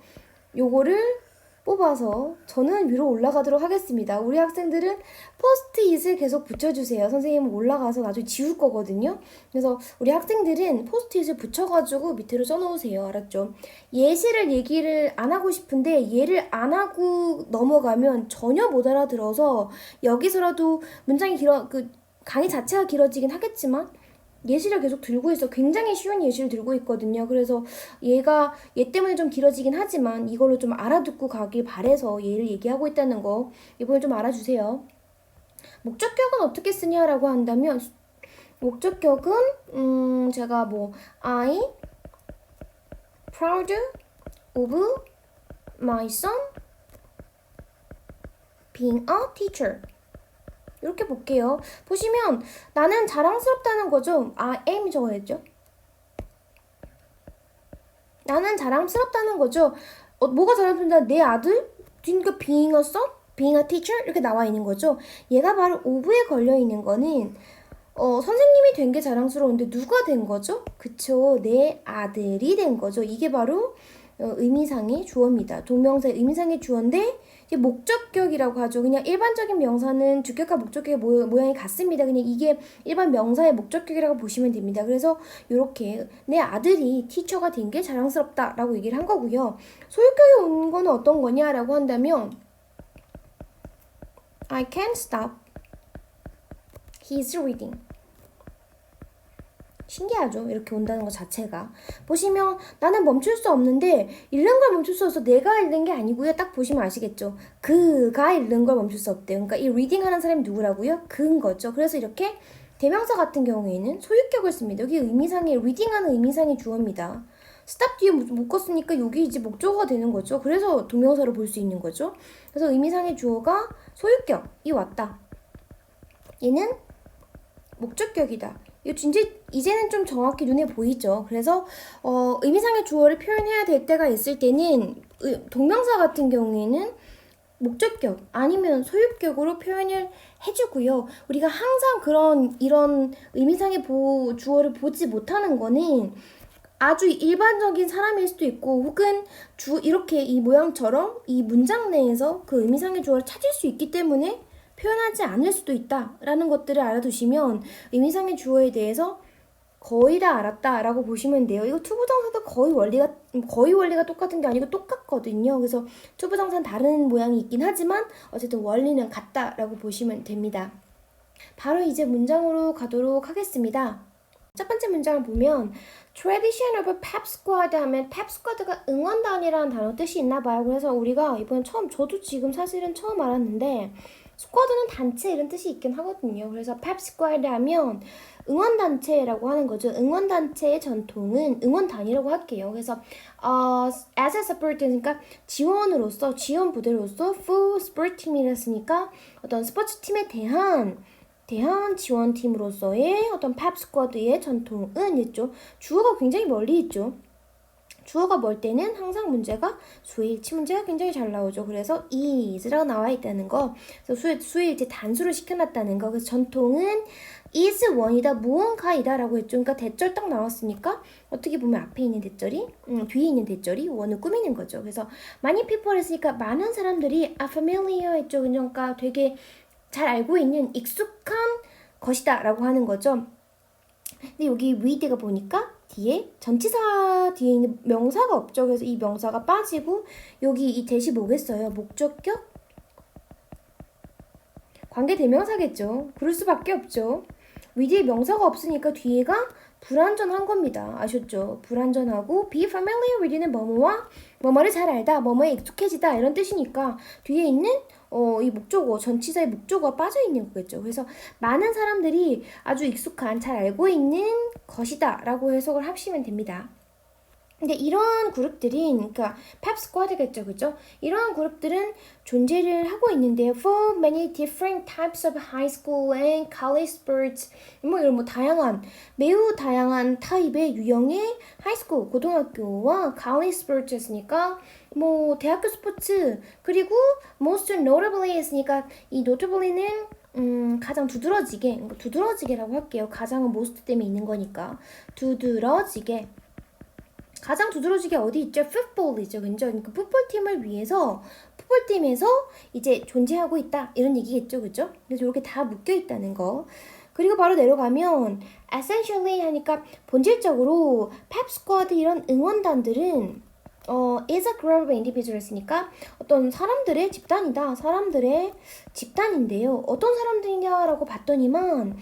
요거를 뽑아서 저는 위로 올라가도록 하겠습니다. 우리 학생들은 포스트잇을 계속 붙여주세요. 선생님은 올라가서 나중에 지울 거거든요. 그래서 우리 학생들은 포스트잇을 붙여가지고 밑으로 써놓으세요. 알았죠? 예시를 얘기를 안 하고 싶은데 얘를 안 하고 넘어가면 전혀 못 알아들어서 여기서라도 문장이 강의 자체가 길어지긴 하겠지만 예시를 계속 들고 있어. 굉장히 쉬운 예시를 들고 있거든요. 그래서 얘 때문에 좀 길어지긴 하지만 이걸로 좀 알아듣고 가길 바래서 얘를 얘기하고 있다는 거 이번에 좀 알아주세요. 목적격은 어떻게 쓰냐라고 한다면 목적격은 제가 뭐 I proud of my son being a teacher 이렇게 볼게요. 보시면 나는 자랑스럽다는 거죠. I am 적어야죠. 나는 자랑스럽다는 거죠. 뭐가 자랑스럽다? 내 아들? 그러니까 being a son, being a teacher 이렇게 나와 있는 거죠. 얘가 바로 of에 걸려 있는 거는 선생님이 된 게 자랑스러운데 누가 된 거죠? 그쵸, 내 아들이 된 거죠. 이게 바로 의미상의 주어입니다. 동명사의 의미상의 주어인데 이게 목적격이라고 하죠. 그냥 일반적인 명사는 주격과 목적격의 모양이 같습니다. 그냥 이게 일반 명사의 목적격이라고 보시면 됩니다. 그래서 이렇게 내 아들이 티처가 된 게 자랑스럽다라고 얘기를 한 거고요. 소유격이 온 거는 어떤 거냐라고 한다면 I can't stop his reading. 신기하죠? 이렇게 온다는 것 자체가. 보시면 나는 멈출 수 없는데 읽는 걸 멈출 수 없어. 내가 읽는 게 아니고요. 딱 보시면 아시겠죠? 그가 읽는 걸 멈출 수 없대요. 그러니까 이 리딩 하는 사람이 누구라고요? 그인 거죠. 그래서 이렇게 대명사 같은 경우에는 소유격을 씁니다. 여기 의미상의 리딩하는 의미상의 주어입니다. stop 뒤에 묶었으니까 여기 이제 목적어가 되는 거죠. 그래서 동명사로 볼 수 있는 거죠. 그래서 의미상의 주어가 소유격이 왔다. 얘는 목적격이다. 이제는 좀 정확히 눈에 보이죠. 그래서 의미상의 주어를 표현해야 될 때가 있을 때는 동명사 같은 경우에는 목적격 아니면 소유격으로 표현을 해주고요. 우리가 항상 이런 의미상의 주어를 보지 못하는 거는 아주 일반적인 사람일 수도 있고 혹은 이렇게 이 모양처럼 이 문장 내에서 그 의미상의 주어를 찾을 수 있기 때문에 표현하지 않을 수도 있다라는 것들을 알아두시면 의미상의 주어에 대해서 거의 다 알았다라고 보시면 돼요. 이거 투부정사도 거의 원리가 똑같은 게 아니고 똑같거든요. 그래서 투부정사는 다른 모양이 있긴 하지만 어쨌든 원리는 같다라고 보시면 됩니다. 바로 이제 문장으로 가도록 하겠습니다. 첫 번째 문장을 보면 Tradition of Pep Squad 하면 Pep Squad가 응원단이라는 단어 뜻이 있나 봐요. 그래서 우리가 이번 저도 지금 사실은 처음 알았는데 스쿼드는 단체 이런 뜻이 있긴 하거든요. 그래서 펩 스쿼드 하면 응원단체라고 하는 거죠. 응원단체의 전통은 응원단이라고 할게요. 그래서 as a support 그러니까 지원 부대로서 full sport 팀이라 했으니까 어떤 스포츠 팀에 대한 지원팀으로서의 어떤 펩 스쿼드의 전통은 있죠. 주어가 굉장히 멀리 있죠. 주어가 멀 때는 항상 문제가 수일치 문제가 굉장히 잘 나오죠. 그래서 is라고 나와 있다는 거. 그래서 수일치 단수를 시켜놨다는 거. 그래서 전통은 is one이다, 무언가이다 라고 했죠. 그러니까 대절 딱 나왔으니까 어떻게 보면 앞에 있는 대절이 뒤에 있는 대절이 one을 꾸미는 거죠. 그래서 many people 했으니까 많은 사람들이 are familiar 했죠. 그러니까 되게 잘 알고 있는 익숙한 것이다 라고 하는 거죠. 근데 여기 with가 보니까 뒤에 전치사 뒤에 있는 명사가 없죠. 그래서 이 명사가 빠지고 여기 이 대시 뭐겠어요? 목적격? 관계대명사겠죠. 그럴 수밖에 없죠. with에 명사가 없으니까 뒤에가 불완전한 겁니다. 아셨죠? 불완전하고 be familiar with는 뭐뭐를 잘 알다, 뭐뭐에 익숙해지다 이런 뜻이니까 뒤에 있는 이 목적어, 전치사의 목적어가 빠져있는 거겠죠. 그래서 많은 사람들이 아주 익숙한, 잘 알고 있는 것이다 라고 해석을 하시면 됩니다. 근데 이런 그룹들은 그러니까 펩 스쿼드겠죠, 그죠? 이런 그룹들은 존재를 하고 있는데요. For many different types of high school and college sports, 매우 다양한 타입의 유형의 하이스쿨, 고등학교와 college sports 했으니까 대학교 스포츠 그리고 most notably 했으니까 이 notably는 가장 두드러지게라고 할게요. 가장은 most 때문에 있는 거니까 가장 두드러지게 어디 있죠? 풋볼이죠. 그러니까 풋볼팀을 위해서 풋볼팀에서 이제 존재하고 있다 이런 얘기겠죠. 그죠? 그래서 이렇게 다 묶여 있다는 거. 그리고 바로 내려가면 essentially 하니까 본질적으로 펩 스쿼드 이런 응원단들은 is a group of individuals 했으니까 어떤 사람들의 집단이다. 사람들의 집단인데요. 어떤 사람들이냐라고 봤더니만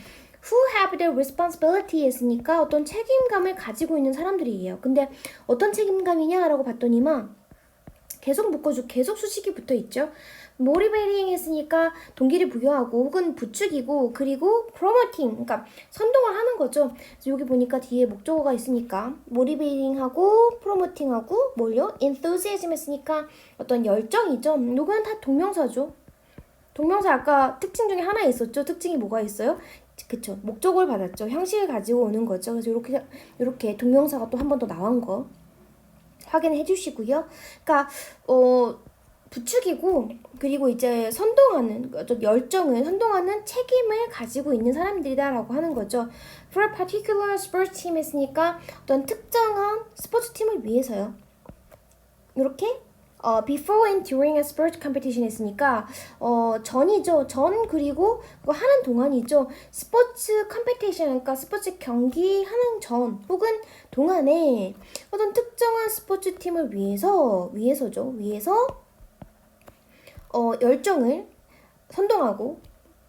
who have the responsibility 했으니까 어떤 책임감을 가지고 있는 사람들이에요. 근데 어떤 책임감이냐라고 봤더니만 계속 묶어주고 계속 수식이 붙어 있죠. motivating 했으니까 동기를 부여하고 혹은 부추기고 그리고 promoting 그러니까 선동을 하는 거죠. 그래서 여기 보니까 뒤에 목적어가 있으니까 motivating하고 promoting하고 뭘요? enthusiasm 했으니까 어떤 열정이죠. 요거는 다 동명사죠. 동명사 아까 특징 중에 하나 있었죠. 특징이 뭐가 있어요? 그쵸. 목적어를 받았죠. 형식을 가지고 오는 거죠. 그래서 이렇게 동명사가 또 한 번 더 나온 거 확인해 주시고요. 그러니까 부추기고 그리고 이제 선동하는 어떤 열정을 선동하는 책임을 가지고 있는 사람들이다라고 하는 거죠. For a particular sports team 했으니까 어떤 특정한 스포츠 팀을 위해서요. 이렇게 before and during a sport competition 했으니까 전이죠. 전 그리고 그거 하는 동안이죠. 스포츠 컴피티션 그러니까 스포츠 경기 하는 전 혹은 동안에 어떤 특정한 스포츠 팀을 위해서죠. 위해서 열정을 선동하고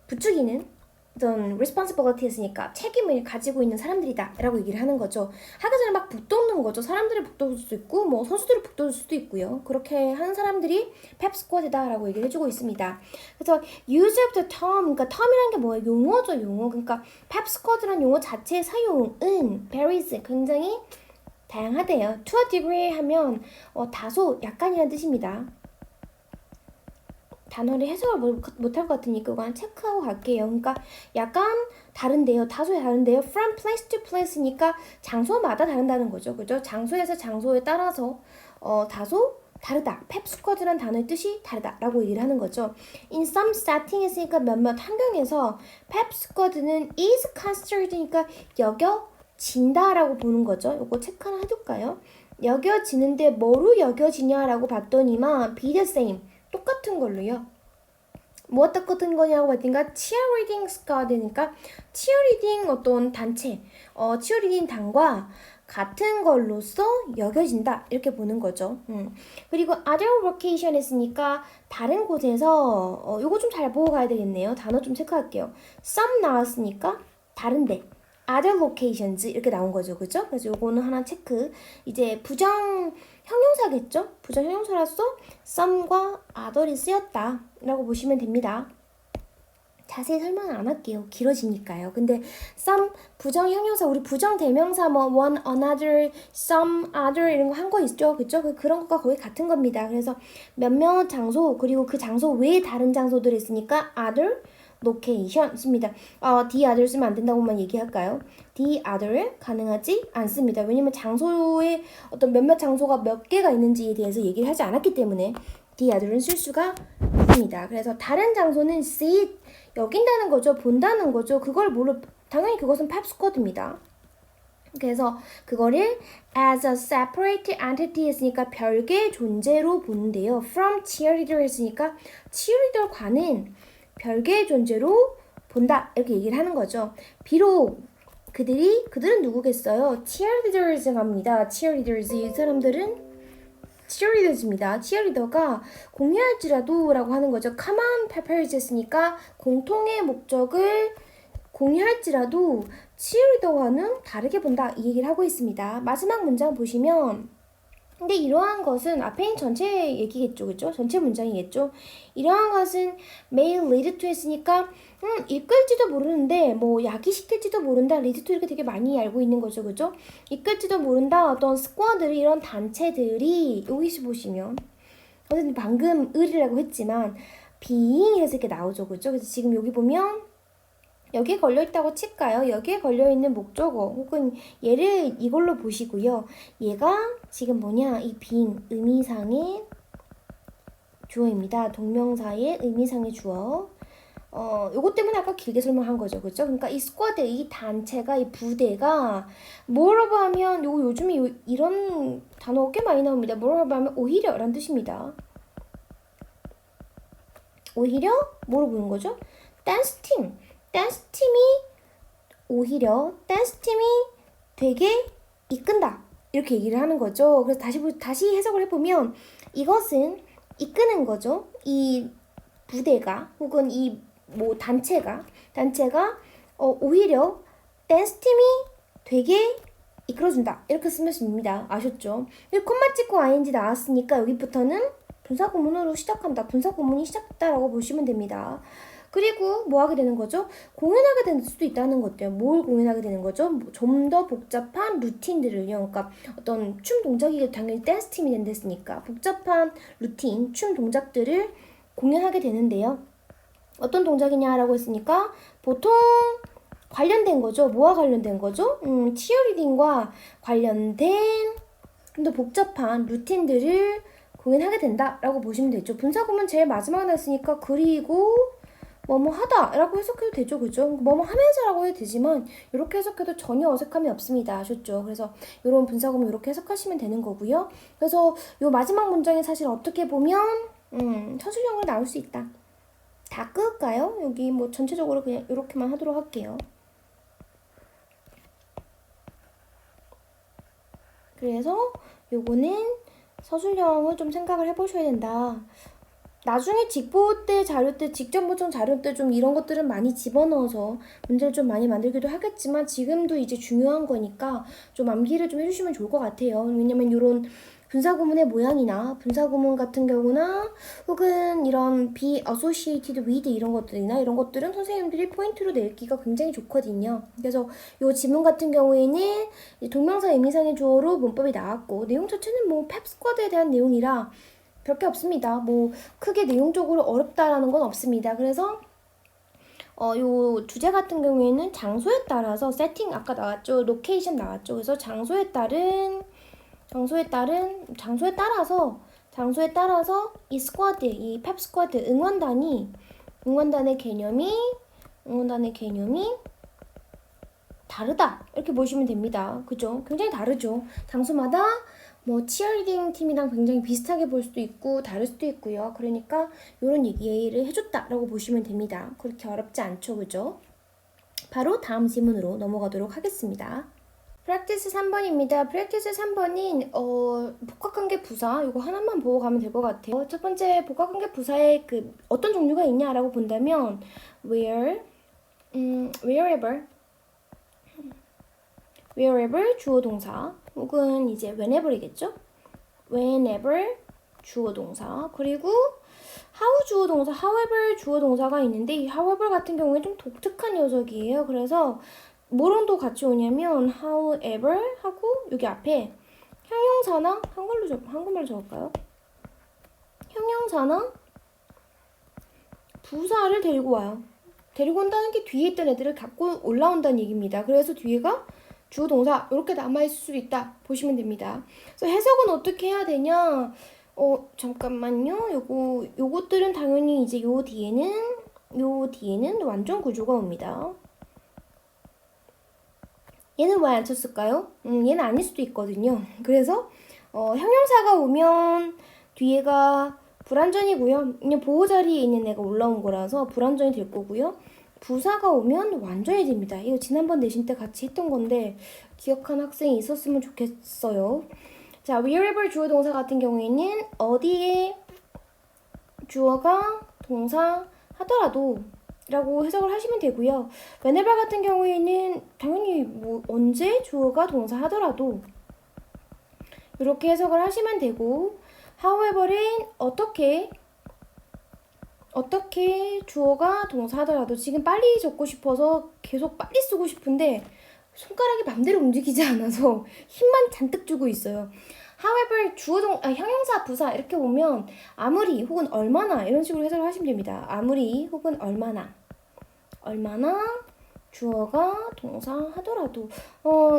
부추기는 어떤 responsibility 했으니까 책임을 가지고 있는 사람들이다 라고 얘기를 하는 거죠. 하기 전에 막 북돋는 거죠. 사람들이 북돋을 수도 있고 뭐 선수들이 북돋을 수도 있고요. 그렇게 하는 사람들이 pep squad이다 라고 얘기를 해주고 있습니다. 그래서 use of the term 그러니까 term이라는 게 뭐예요? 용어죠. 용어. 그러니까 pep squad라는 용어 자체의 사용은 varies 굉장히 다양하대요. to a degree 하면 다소 약간이라는 뜻입니다. 단어를 해석을 못할 것 같으니까 그냥 체크하고 갈게요. 그러니까 약간 다른데요. 다소 다른데요. From place to place니까 장소마다 다른다는 거죠. 그죠? 장소에서 장소에 따라서 다소 다르다. pep squad라는 단어의 뜻이 다르다라고 얘기를 하는 거죠. In some setting 했으니까 몇몇 환경에서 pep squad는 is considered니까 여겨진다라고 보는 거죠. 요거 체크 하나 해둘까요? 여겨지는데 뭐로 여겨지냐라고 봤더니만 be the same. 똑같은 걸로요. 뭐 똑같은 거냐고 봤더니까 cheerleading squad니까 cheerleading 어떤 단체, cheerleading 단과 같은 걸로서 여겨진다 이렇게 보는 거죠. 그리고 other location 했으니까 다른 곳에서 요거 좀 잘 보고 가야 되겠네요. 단어 좀 체크할게요. some 나왔으니까 다른데 other locations 이렇게 나온 거죠. 그죠? 그래서 요거는 하나 체크. 이제 부정 형용사겠죠? 부정 형용사로서 some과 other이 쓰였다 라고 보시면 됩니다. 자세히 설명은 안 할게요. 길어지니까요. 근데 some 부정 형용사 우리 부정 대명사 뭐 one, another, some, other 이런 거 한 거 있죠. 그죠? 그런 것과 거의 같은 겁니다. 그래서 몇몇 장소 그리고 그 장소 외에 다른 장소들 있으니까 other location 씁니다. the other 쓰면 안 된다고만 얘기할까요? the other 가능하지 않습니다. 왜냐면 장소에 어떤 몇몇 장소가 몇 개가 있는지에 대해서 얘기를 하지 않았기 때문에 the other는 쓸 수가 있습니다. 그래서 다른 장소는 see 여긴다는 거죠. 본다는 거죠. 그걸 당연히 그것은 pep squad입니다. 그래서 그거를 as a separate entity 했으니까 별개의 존재로 보는데요. from cheerleader 했으니까 cheerleader과는 별개의 존재로 본다 이렇게 얘기를 하는 거죠. 비록 그들은 누구겠어요? cheerleaders 합니다. cheerleaders 이 사람들은 cheerleaders입니다. cheerleader가 공유할지라도 라고 하는 거죠. common purpose 했으니까 공통의 목적을 공유할지라도 cheerleader와는 다르게 본다 이 얘기를 하고 있습니다. 마지막 문장 보시면 근데 이러한 것은 앞에 있는 전체 얘기겠죠. 그죠? 전체 문장이겠죠. 이러한 것은 may lead to 했으니까 이끌지도 모르는데 뭐 야기시킬지도 모른다. lead to 이렇게 되게 많이 알고 있는 거죠. 그죠? 이끌지도 모른다. 어떤 스쿼드들이 이런 단체들이 여기서 보시면 어쨌든 방금 을이라고 했지만 being 이래서 이렇게 나오죠. 그죠? 그래서 지금 여기 보면 여기에 걸려있다고 칠까요? 여기에 걸려있는 목적어 혹은 얘를 이걸로 보시고요. 얘가 지금 뭐냐? 이 being 의미상의 주어입니다. 동명사의 의미상의 주어. 요것 때문에 아까 길게 설명한 거죠. 그죠? 그러니까 이 스쿼드, 이 단체가, 이 부대가 뭐라고 하면 요즘에 이런 단어가 꽤 많이 나옵니다. 뭐라고 하면 오히려 라는 뜻입니다. 오히려 뭐로 보는 거죠? 댄스 팀. 댄스 팀이 오히려 댄스 팀이 되게 이끈다 이렇게 얘기를 하는 거죠. 그래서 다시 해석을 해보면 이것은 이끄는 거죠. 이 부대가 혹은 이 뭐 단체가 오히려 댄스 팀이 되게 이끌어준다. 이렇게 쓰면 됩니다. 아셨죠? 여기 콤마 찍고 ing 나왔으니까 여기부터는 분사구문으로 시작한다. 분사구문이 시작했다라고 보시면 됩니다. 그리고 뭐 하게 되는 거죠? 공연하게 될 수도 있다는 것도요. 뭘 공연하게 되는 거죠? 좀 더 복잡한 루틴들을요. 그러니까 어떤 춤 동작이 당연히 댄스 팀이 된댔으니까 복잡한 루틴, 춤 동작들을 공연하게 되는데요. 어떤 동작이냐라고 했으니까 보통 관련된 거죠. 뭐와 관련된 거죠? 치어리딩과 관련된 좀 더 복잡한 루틴들을 공연하게 된다라고 보시면 되죠. 분사구문 제일 마지막에 났으니까 그리고 뭐뭐 하다라고 해석해도 되죠. 그죠? 뭐뭐 하면서라고 해도 되지만 이렇게 해석해도 전혀 어색함이 없습니다. 아셨죠? 그래서 이런 분사구문 이렇게 해석하시면 되는 거고요. 그래서 이 마지막 문장이 사실 어떻게 보면 서술형으로 나올 수 있다. 다 끌까요? 여기 뭐 전체적으로 그냥 이렇게만 하도록 할게요. 그래서 요거는 서술형을 좀 생각을 해보셔야 된다. 나중에 직보 때 자료 때 직접 보정 자료 때 좀 이런 것들은 많이 집어넣어서 문제를 좀 많이 만들기도 하겠지만 지금도 이제 중요한 거니까 좀 암기를 좀 해주시면 좋을 것 같아요. 왜냐면 이런 분사구문의 모양이나 분사구문 같은 경우나 혹은 이런 be associated with 이런 것들이나 이런 것들은 선생님들이 포인트로 내기가 굉장히 좋거든요. 그래서 이 지문 같은 경우에는 동명사 의미상의 주어로 문법이 나왔고 내용 자체는 뭐 펩 스쿼드에 대한 내용이라 별게 없습니다. 뭐 크게 내용적으로 어렵다라는 건 없습니다. 그래서 요 주제 같은 경우에는 장소에 따라서 세팅 아까 나왔죠. 로케이션 나왔죠. 그래서 장소에 따라서 이 스쿼드, 이 펩 스쿼드 응원단의 개념이 다르다. 이렇게 보시면 됩니다. 그죠? 굉장히 다르죠. 장소마다 뭐 치어리딩 팀이랑 굉장히 비슷하게 볼 수도 있고 다를 수도 있고요. 그러니까 이런 예의를 해줬다라고 보시면 됩니다. 그렇게 어렵지 않죠, 그죠? 바로 다음 질문으로 넘어가도록 하겠습니다. 프랙티스 3번입니다. 프랙티스 3번인 복합관계 부사 이거 하나만 보고 가면 될 것 같아요. 첫 번째 복합관계 부사에 그 어떤 종류가 있냐라고 본다면 wherever 주어 동사 혹은 이제 whenever이겠죠? whenever 주어 동사 그리고 how 주어 동사, however 주어 동사가 있는데 이 however 같은 경우에 좀 독특한 녀석이에요. 그래서 뭐랑도 같이 오냐면 however 하고 여기 앞에 형용사나 한글말로 적을까요? 형용사나 부사를 데리고 와요. 데리고 온다는 게 뒤에 있던 애들을 갖고 올라온다는 얘기입니다. 그래서 뒤에가 주어 동사 이렇게 남아있을 수 있다 보시면 됩니다. 그래서 해석은 어떻게 해야 되냐? 잠깐만요. 요것들은 당연히 이제 요 뒤에는 완전 구조가 옵니다. 얘는 왜 안 쳤을까요? 얘는 아닐 수도 있거든요. 그래서 형용사가 오면 뒤에가 불완전이고요. 그냥 보호 자리에 있는 애가 올라온 거라서 불완전이 될 거고요. 부사가 오면 완전히 됩니다. 이거 지난번 내신 때 같이 했던 건데 기억하는 학생이 있었으면 좋겠어요. 자, wherever 주어 동사 같은 경우에는 어디에 주어가 동사 하더라도 라고 해석을 하시면 되고요. whenever 같은 경우에는 당연히 뭐 언제 주어가 동사 하더라도 이렇게 해석을 하시면 되고 however은 어떻게 주어가 동사 하더라도 지금 빨리 적고 싶어서 계속 빨리 쓰고 싶은데 손가락이 맘대로 움직이지 않아서 힘만 잔뜩 주고 있어요. however 형용사 부사 이렇게 보면 아무리 혹은 얼마나 이런 식으로 해석을 하시면 됩니다. 아무리 혹은 얼마나 주어가 동사 하더라도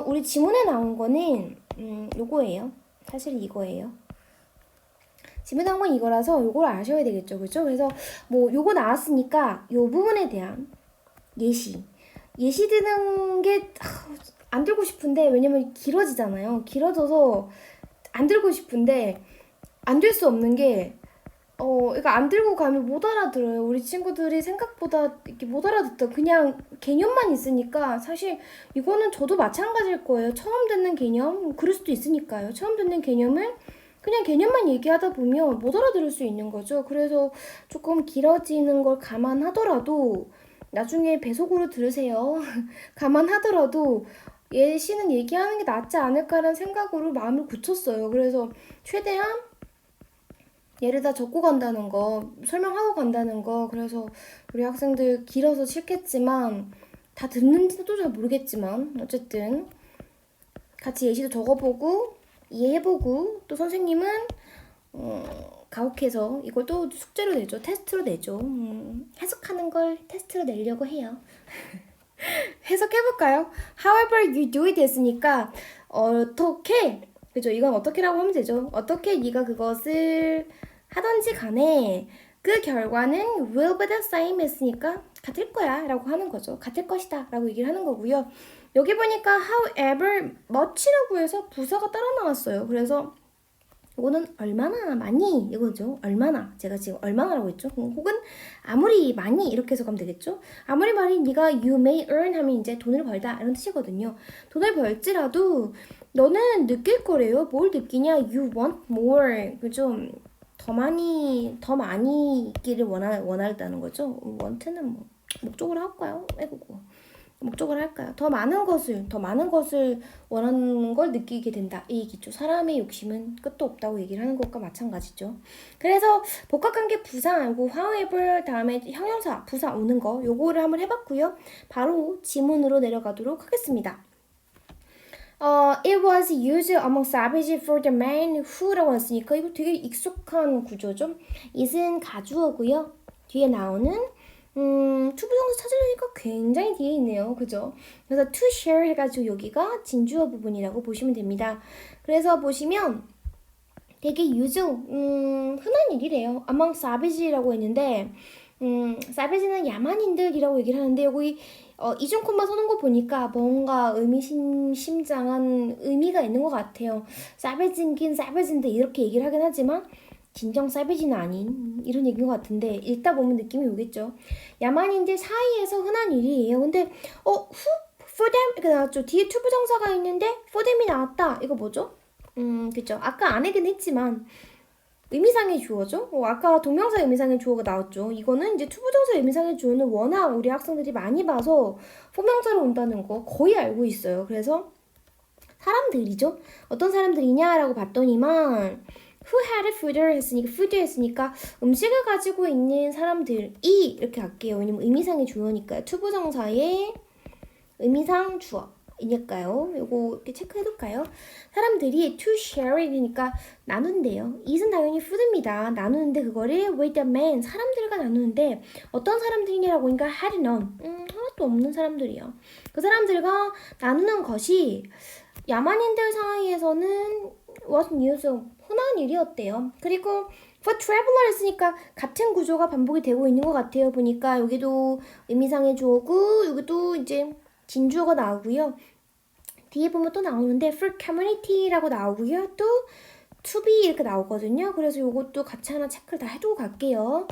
우리 지문에 나온 거는 요거예요. 사실 이거예요. 지문에 나온 건 이거라서 요걸 아셔야 되겠죠. 그죠? 그래서 뭐 요거 나왔으니까 요 부분에 대한 예시 드는 게 안 들고 싶은데 왜냐면 길어지잖아요. 길어져서 안 들고 싶은데 안 될 수 없는 게 이거 안 들고 가면 못 알아들어요. 우리 친구들이 생각보다 이렇게 못 알아듣다. 그냥 개념만 있으니까 사실 이거는 저도 마찬가지일 거예요. 처음 듣는 개념, 그럴 수도 있으니까요. 처음 듣는 개념을 그냥 개념만 얘기하다 보면 못 알아들을 수 있는 거죠. 그래서 조금 길어지는 걸 감안하더라도 나중에 배속으로 들으세요. 감안하더라도 예시는 얘기하는 게 낫지 않을까라는 생각으로 마음을 굳혔어요. 그래서 최대한 예를 다 적고 간다는 거, 설명하고 간다는 거, 그래서 우리 학생들 길어서 싫겠지만, 다 듣는지도 잘 모르겠지만, 어쨌든, 같이 예시도 적어보고, 이해해보고, 또 선생님은, 가혹해서 이걸 또 숙제로 내죠. 테스트로 내죠. 해석하는 걸 테스트로 내려고 해요. 해석해볼까요? However you do it 했으니까, 어떻게, 그죠? 이건 어떻게라고 하면 되죠. 어떻게 네가 그것을 하던지 간에 그 결과는 will be the same 했으니까 같을 거야 라고 하는 거죠. 같을 것이다 라고 얘기를 하는 거고요. 여기 보니까 however much라고 해서 부사가 따라 나왔어요. 그래서 이거는 얼마나 많이 이거죠. 얼마나 제가 지금 얼마나라고 했죠. 혹은 아무리 많이 이렇게 해석하면 되겠죠. 아무리 많이 네가 you may earn 하면 이제 돈을 벌다 이런 뜻이거든요. 돈을 벌지라도 너는 느낄 거래요. 뭘 느끼냐? You want more. 그죠? 더 많이 있기를 원한다는 거죠. want는 뭐 목적으로 할까요? 애고고. 목적을 할까요? 더 많은 것을 원하는 걸 느끼게 된다. 이 얘기죠. 사람의 욕심은 끝도 없다고 얘기를 하는 것과 마찬가지죠. 그래서 복합관계 부사 알고 however 다음에 형용사 부사 오는 거 요거를 한번 해봤고요. 바로 지문으로 내려가도록 하겠습니다. It was used among savages for the man who라고 했으니까 이거 되게 익숙한 구조죠. it은 가주어고요. 뒤에 나오는 투부정사 찾으려니까 굉장히 뒤에 있네요. 그죠? 그래서 to share 해가지고 여기가 진주어 부분이라고 보시면 됩니다. 그래서 보시면 되게 흔한 일이래요. among savages라고 했는데 savages는 야만인들이라고 얘기를 하는데 여기 이중 콤마 서는 거 보니까 뭔가 의미심장한 의미가 있는 것 같아요. savage긴 savage인데 이렇게 얘기를 하긴 하지만 진정 사비지는 아닌 이런 얘기인 것 같은데 읽다 보면 느낌이 오겠죠. 야만인들 사이에서 흔한 일이에요. 근데 for them 이렇게 나왔죠. 뒤에 투부정사가 있는데 for them이 나왔다. 이거 뭐죠? 그쵸. 아까 안 하긴 했지만 의미상의 주어죠. 아까 동명사 의미상의 주어가 나왔죠. 이거는 이제 투부정사 의미상의 주어는 워낙 우리 학생들이 많이 봐서 포명사로 온다는 거 거의 알고 있어요. 그래서 사람들이죠. 어떤 사람들이냐라고 봤더니만 who had food 했으니까 음식을 가지고 있는 사람들이 이렇게 할게요. 왜냐면 의미상의 주어니까요. 투부정사의 의미상 주어이니까요. 요거 이렇게 체크해둘까요? 사람들이 to share 이니까 나눈대요. it은 당연히 food입니다. 나누는데 그거를 with the man 사람들과 나누는데 어떤 사람들이냐라고 하니까 had none 하나도 없는 사람들이요. 그 사람들과 나누는 것이 야만인들 사이에서는 was news 흔한 일이었대요. 그리고 for traveler 했으니까 같은 구조가 반복이 되고 있는 것 같아요. 보니까 여기도 의미상의 주어고 여기도 이제 진주어가 나오고요. 뒤에 보면 또 나오는데 for community라고 나오고요. 또 to be 이렇게 나오거든요. 그래서 이것도 같이 하나 체크를 다 해두고 갈게요.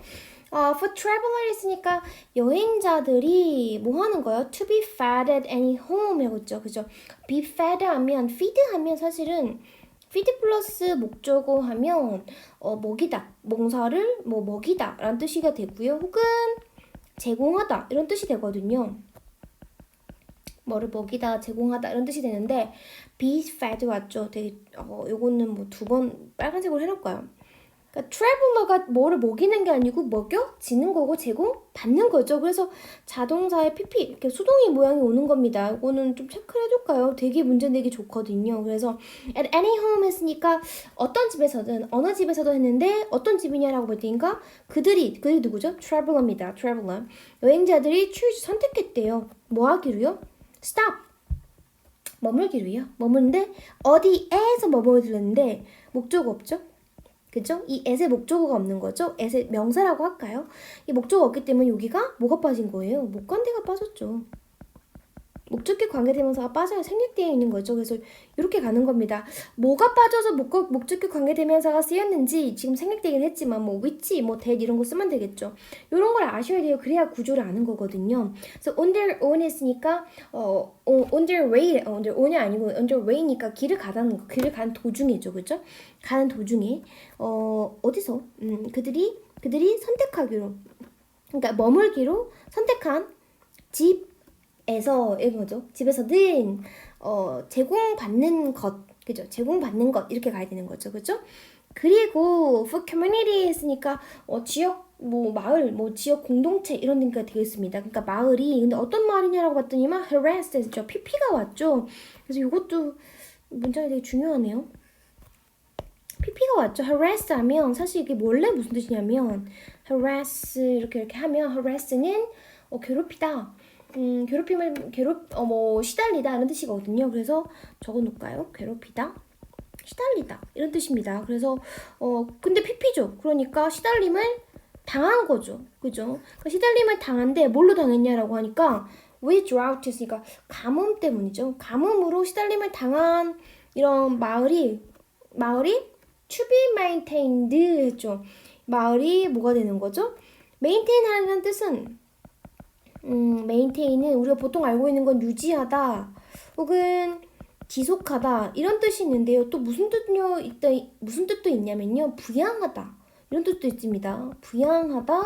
for traveler 했으니까 여행자들이 뭐 하는 거예요? To be fed at any home 이랬죠. 그죠? be fed 하면 feed 하면 사실은 feed 플러스 목적어 하면 먹이다, 몽사를 뭐 먹이다 라는 뜻이가 되고요. 혹은 제공하다 이런 뜻이 되거든요. 뭐를 먹이다, 제공하다 이런 뜻이 되는데 be fed 왔죠. 되게 요거는 뭐 2번 빨간색으로 해놓을까요? 그러니까 traveler가 뭐를 먹이는 게 아니고 먹여지는 거고 제공받는 거죠. 그래서 자동사의 PP 이렇게 수동이 모양이 오는 겁니다. 이거는 좀 체크를 해줄까요? 되게 문제 내기 좋거든요. 그래서 at any home 했으니까 어떤 집에서든 어느 집에서도 했는데 어떤 집이냐라고 봤더니까 그들이 누구죠? traveler입니다. traveler. 여행자들이 choose 선택했대요. 뭐 하기로요? stop. 머물기로요. 머무는데 어디에서 머무르는데 목적 없죠? 그죠? 이 at의 목적어가 없는 거죠? at의 명사라고 할까요? 이 목적어가 없기 때문에 여기가 뭐가 빠진 거예요? 목관대가 빠졌죠. 목적격 관계대명사가 빠져야 생략되어 있는 거죠. 그래서 이렇게 가는 겁니다. 뭐가 빠져서 목적격 관계대명사가 쓰였는지 지금 생략되긴 했지만 뭐 which, 뭐 that 이런 거 쓰면 되겠죠. 이런 걸 아셔야 돼요. 그래야 구조를 아는 거거든요. 그래서 on their own 했으니까 on their way, on their own이 아니고 on their way니까 길을 가는 도중이죠. 그죠? 가는 도중에 어디서 그들이 선택하기로, 그러니까 머물기로 선택한 집에서 이런 거죠. 집에서는 제공받는 것, 그죠? 제공받는 것 이렇게 가야 되는 거죠, 그죠? 그리고 for community 했으니까 지역 뭐 마을 뭐 지역 공동체 이런 데가 되겠습니다. 그러니까 마을이 근데 어떤 마을이냐라고 봤더니만 harassed 했죠. pp가 왔죠. 그래서 이것도 문장이 되게 중요하네요. pp가 왔죠. harass 하면 사실 이게 원래 무슨 뜻이냐면 harass 이렇게 하면 harass는 괴롭히다. 뭐 시달리다 이런 뜻이거든요. 그래서 적어놓을까요? 괴롭히다, 시달리다 이런 뜻입니다. 그래서 근데 pp죠. 그러니까 시달림을 당한 거죠. 그죠? 그러니까 시달림을 당한데 뭘로 당했냐라고 하니까 with drought 했으니까 가뭄 때문이죠. 가뭄으로 시달림을 당한 이런 마을이 to be maintained 했죠. 마을이 뭐가 되는 거죠? maintain 하는 뜻은 maintain은 우리가 보통 알고 있는 건 유지하다 혹은 지속하다 이런 뜻이 있는데요. 또 무슨 뜻도 있냐면요. 부양하다 이런 뜻도 있습니다. 부양하다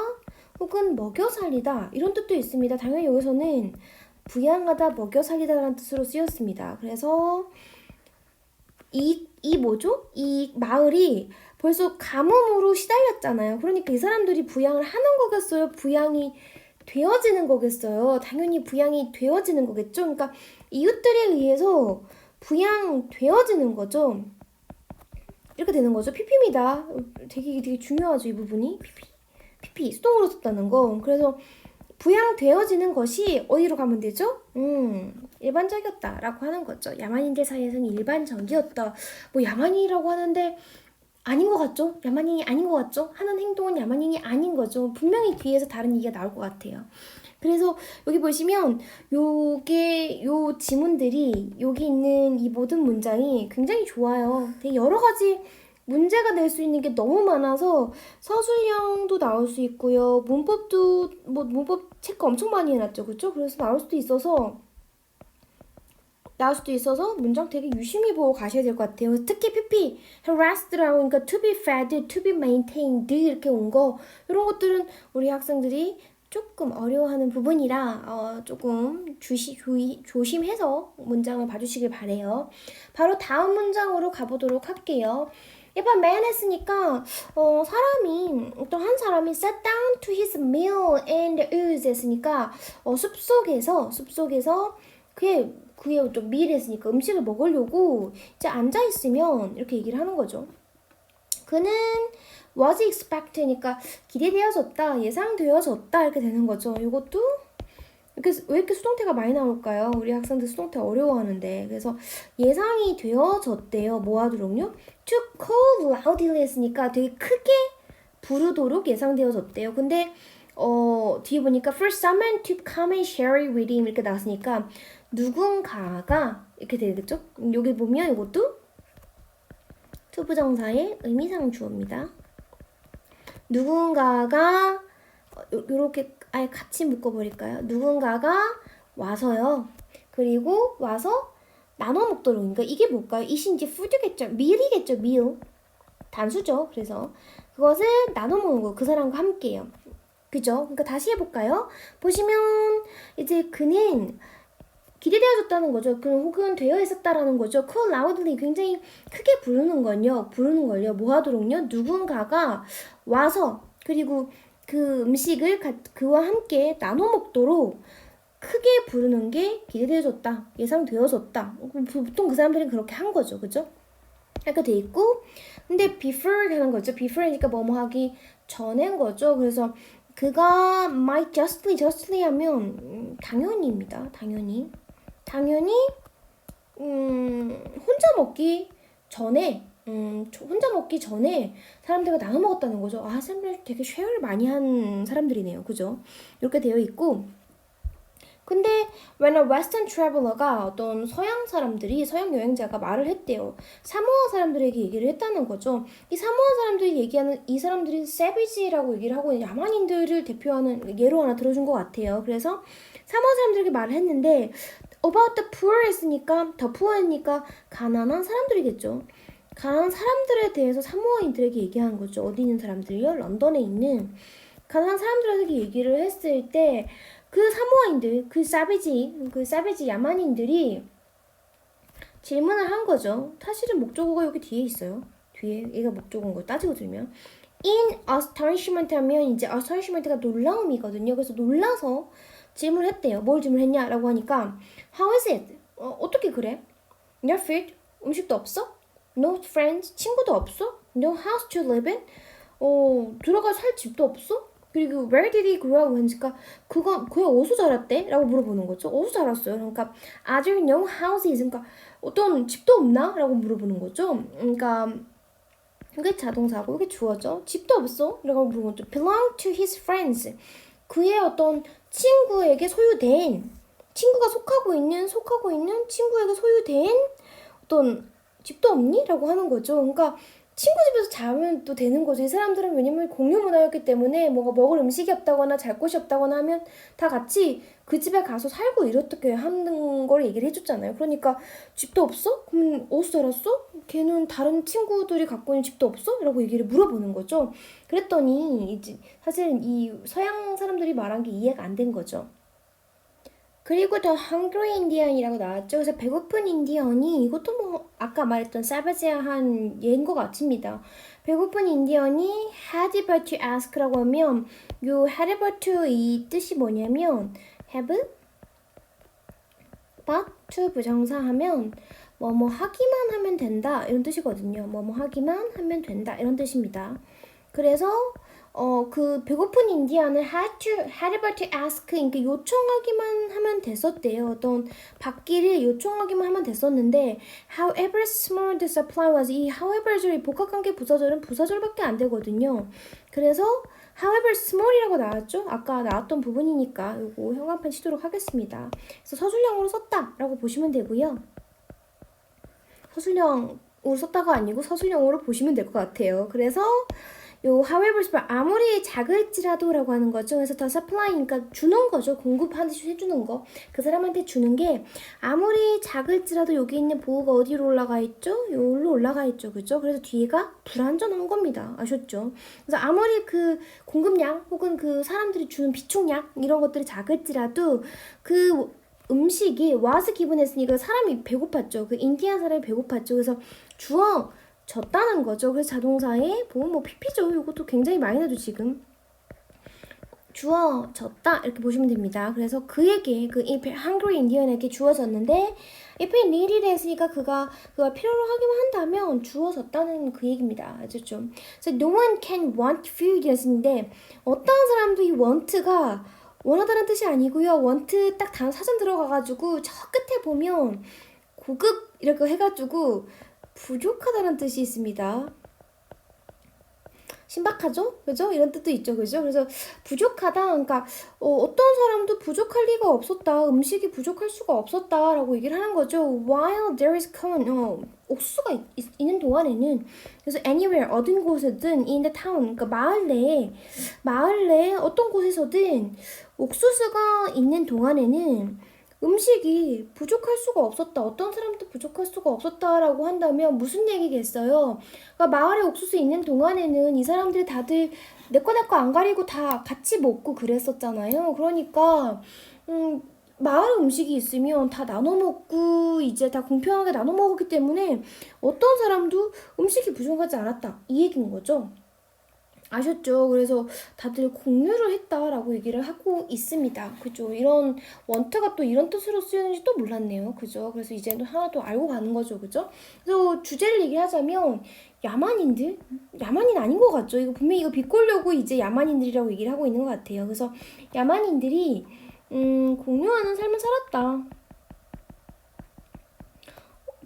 혹은 먹여 살리다 이런 뜻도 있습니다. 당연히 여기서는 부양하다, 먹여 살리다라는 뜻으로 쓰였습니다. 그래서 이 뭐죠? 이 마을이 벌써 가뭄으로 시달렸잖아요. 그러니까 이 사람들이 부양을 하는 거겠어요? 부양이 되어지는 거겠어요? 당연히 부양이 되어지는 거겠죠? 그러니까 이웃들에 의해서 부양되어지는 거죠. 이렇게 되는 거죠. pp입니다. 되게 중요하죠, 이 부분이. pp 수동으로 썼다는 거. 그래서 부양되어지는 것이 어디로 가면 되죠? 일반적이었다라고 하는 거죠. 야만인들 사이에서는 일반적이었다. 뭐 야만인이라고 하는데 아닌 것 같죠? 야만인이 아닌 것 같죠? 하는 행동은 야만인이 아닌 거죠. 분명히 뒤에서 다른 얘기가 나올 것 같아요. 그래서 여기 보시면 요 지문들이 여기 있는 이 모든 문장이 굉장히 좋아요. 되게 여러 가지 문제가 될 수 있는 게 너무 많아서 서술형도 나올 수 있고요. 문법도 문법 체크 엄청 많이 해놨죠. 그렇죠? 그래서 나올 수도 있어서 문장 되게 유심히 보고 가셔야 될 것 같아요. 특히 pp, harassed라고 하니까 to be fed, to be maintained 이렇게 온 거 이런 것들은 우리 학생들이 조금 어려워하는 부분이라 조금 조심해서 문장을 봐주시길 바래요. 바로 다음 문장으로 가보도록 할게요. 일반 man 했으니까 어떤 한 사람이 sat down to his meal in the woods 했으니까 숲속에서 그의 좀 meal 했으니까 음식을 먹으려고 이제 앉아 있으면 이렇게 얘기를 하는 거죠. 그는 was expected니까 기대되어졌다, 예상되어졌다 이렇게 되는 거죠. 이것도 왜 이렇게 수동태가 많이 나올까요? 우리 학생들 수동태 어려워하는데. 그래서 예상이 되어졌대요. 뭐 하도록요? To call loudly 했으니까 되게 크게 부르도록 예상되어졌대요. 근데 뒤에 보니까 for someone to come and share it with him 이렇게 나왔으니까 누군가가 이렇게 되겠죠? 여기 보면 이것도 투부정사의 의미상 주어입니다. 누군가가 이렇게 아예 같이 묶어버릴까요? 누군가가 와서요. 그리고 와서 나눠 먹도록. 그러니까 이게 뭘까요? 이신지 food겠죠. meal이겠죠. meal. 단수죠. 그래서 그것을 나눠 먹는 거. 그 사람과 함께요. 그죠? 그러니까 다시 해볼까요? 보시면 이제 그는 기대되어졌다는 거죠. 혹은 되어 있었다라는 거죠. call loudly 굉장히 크게 부르는 걸요. 뭐 하도록요? 누군가가 와서 그리고 그 음식을 그와 함께 나눠 먹도록 크게 부르는 게 기대되어졌다, 예상되어졌다. 보통 그 사람들은 그렇게 한 거죠, 그죠? 이렇게 돼 있고, 근데 before 하는 거죠. before니까 뭐뭐 하기 전엔 거죠. 그래서 그가 might justly 하면 당연히입니다. 당연히 혼자 먹기 전에 사람들과 나눠 먹었다는 거죠. 사람들 되게 쉐어를 많이 한 사람들이네요. 그죠? 이렇게 되어 있고, 근데 when a Western traveler가 어떤 서양 사람들이 서양 여행자가 말을 했대요. 사모아 사람들에게 얘기를 했다는 거죠. 이 사모아 사람들이 얘기하는 이 사람들이 savage라고 얘기를 하고 있는 야만인들을 대표하는 예로 하나 들어준 것 같아요. 그래서 사모아 사람들에게 말을 했는데 about the poor 했으니까 더 poor니까 가난한 사람들이겠죠. 가난한 사람들에 대해서 사모아인들에게 얘기하는 거죠. 어디 있는 사람들이요? 런던에 있는 가난한 사람들에게 얘기를 했을 때 그 사모아인들, 그 사베지 야만인들이 질문을 한 거죠. 사실은 목적어가 여기 뒤에 있어요. 뒤에 얘가 목적어인 거 따지고 들면 in astonishment 하면 이제 astonishment가 놀라움이거든요. 그래서 놀라서 질문을 했대요. 뭘 질문했냐라고 하니까 how is it? 어떻게 그래? Your food? 음식도 없어? No friends? 친구도 없어? No house to live in? 들어가 살 집도 없어? 그리고 where did he grow? 그러니까 그게 어디서 자랐대? 라고 물어보는 거죠. 어디서 자랐어요? 그러니까 are there no houses? 그러니까 어떤 집도 없나? 라고 물어보는 거죠. 그러니까 이게 자동사고 이게 주어죠. 집도 없어? 라고 물어보는 거죠. belong to his friends. 그의 어떤 친구에게 소유된 친구가 속하고 있는 친구에게 소유된 어떤 집도 없니? 라고 하는 거죠. 그러니까 친구 집에서 자면 또 되는 거죠. 이 사람들은 왜냐면 공유 문화였기 때문에 뭐가 먹을 음식이 없다거나 잘 곳이 없다거나 하면 다 같이 그 집에 가서 살고 이렇게 하는 걸 얘기를 해줬잖아요. 그러니까 집도 없어? 그럼 어디서 자랐어? 걔는 다른 친구들이 갖고 있는 집도 없어? 라고 얘기를 물어보는 거죠. 그랬더니 이제 사실은 이 서양 사람들이 말한 게 이해가 안 된 거죠. 그리고 더 hungry Indian이라고 나왔죠. 그래서 배고픈 인디언이 이것도 뭐 아까 말했던 사바지아한 예인 것 같습니다. 배고픈 인디언이 had but to ask라고 하면 요 had but to 이 뜻이 뭐냐면 have but to 부정사 하면 뭐뭐 하기만 하면 된다 이런 뜻이거든요. 뭐뭐 하기만 하면 된다 이런 뜻입니다. 그래서 그 배고픈 인디언은 had but to ask, 그러니까 요청하기만 하면 됐었대요. 어떤 받기를 요청하기만 하면 됐었는데 however small the supply was, 이 however절이 복합관계 부사절은 부사절밖에 안 되거든요. 그래서 however small이라고 나왔죠? 아까 나왔던 부분이니까 이거 형광펜 치도록 하겠습니다. 그래서 서술형으로 썼다라고 보시면 되고요. 서술형으로 썼다가 아니고 서술형으로 보시면 될 것 같아요. 그래서 요 however small 아무리 작을지라도라고 하는 거죠. 그래서 더 supply니까 주는 거죠. 공급하듯이 해주는 거. 그 사람한테 주는 게 아무리 작을지라도 여기 있는 보호가 어디로 올라가 있죠? 여기로 올라가 있죠. 그죠? 그래서 뒤가 불완전한 겁니다. 아셨죠? 그래서 아무리 그 공급량 혹은 그 사람들이 주는 비축량 이런 것들이 작을지라도 그 음식이 was given 했으니까 사람이 배고팠죠. 그 인디안 사람이 배고팠죠. 그래서 주어졌다는 거죠. 그래서 자동사에 보면 뭐 PP죠. 이것도 굉장히 많이 나죠 지금. 주어졌다 이렇게 보시면 됩니다. 그래서 그에게 그 hungry Indian에게 주어졌는데 if he needed 했으니까 그가 필요로 하기만 한다면 주어졌다는 그 얘기입니다. 아셨죠? 그래서 no one can want food 였는데 어떤 사람도 이 want가 원하다는 뜻이 아니고요. want 딱 단어 사전 들어가가지고 저 끝에 보면 고급 이렇게 해가지고 부족하다는 뜻이 있습니다. 신박하죠? 그죠? 이런 뜻도 있죠. 그죠? 그래서 부족하다. 그러니까 어떤 사람도 부족할 리가 없었다. 음식이 부족할 수가 없었다. 라고 얘기를 하는 거죠. While there is corn, 옥수수가 있는 동안에는 그래서 anywhere, 어떤 곳에든 in the town, 그러니까 마을 내에 어떤 곳에서든 옥수수가 있는 동안에는 음식이 부족할 수가 없었다. 어떤 사람도 부족할 수가 없었다라고 한다면 무슨 얘기겠어요? 그러니까 마을에 옥수수 있는 동안에는 이 사람들이 다들 내 거 안 가리고 다 같이 먹고 그랬었잖아요. 그러니까 마을 음식이 있으면 다 나눠 먹고 이제 다 공평하게 나눠 먹었기 때문에 어떤 사람도 음식이 부족하지 않았다. 이 얘기인 거죠. 아셨죠? 그래서 다들 공유를 했다라고 얘기를 하고 있습니다. 그죠? 이런 원트가 또 이런 뜻으로 쓰이는지 또 몰랐네요. 그죠? 그래서 이제는 하나 더 알고 가는 거죠. 그죠? 그래서 주제를 얘기하자면 야만인들? 야만인 아닌 것 같죠? 이거 분명히 이거 비꼬려고 이제 야만인들이라고 얘기를 하고 있는 것 같아요. 그래서 야만인들이 공유하는 삶을 살았다.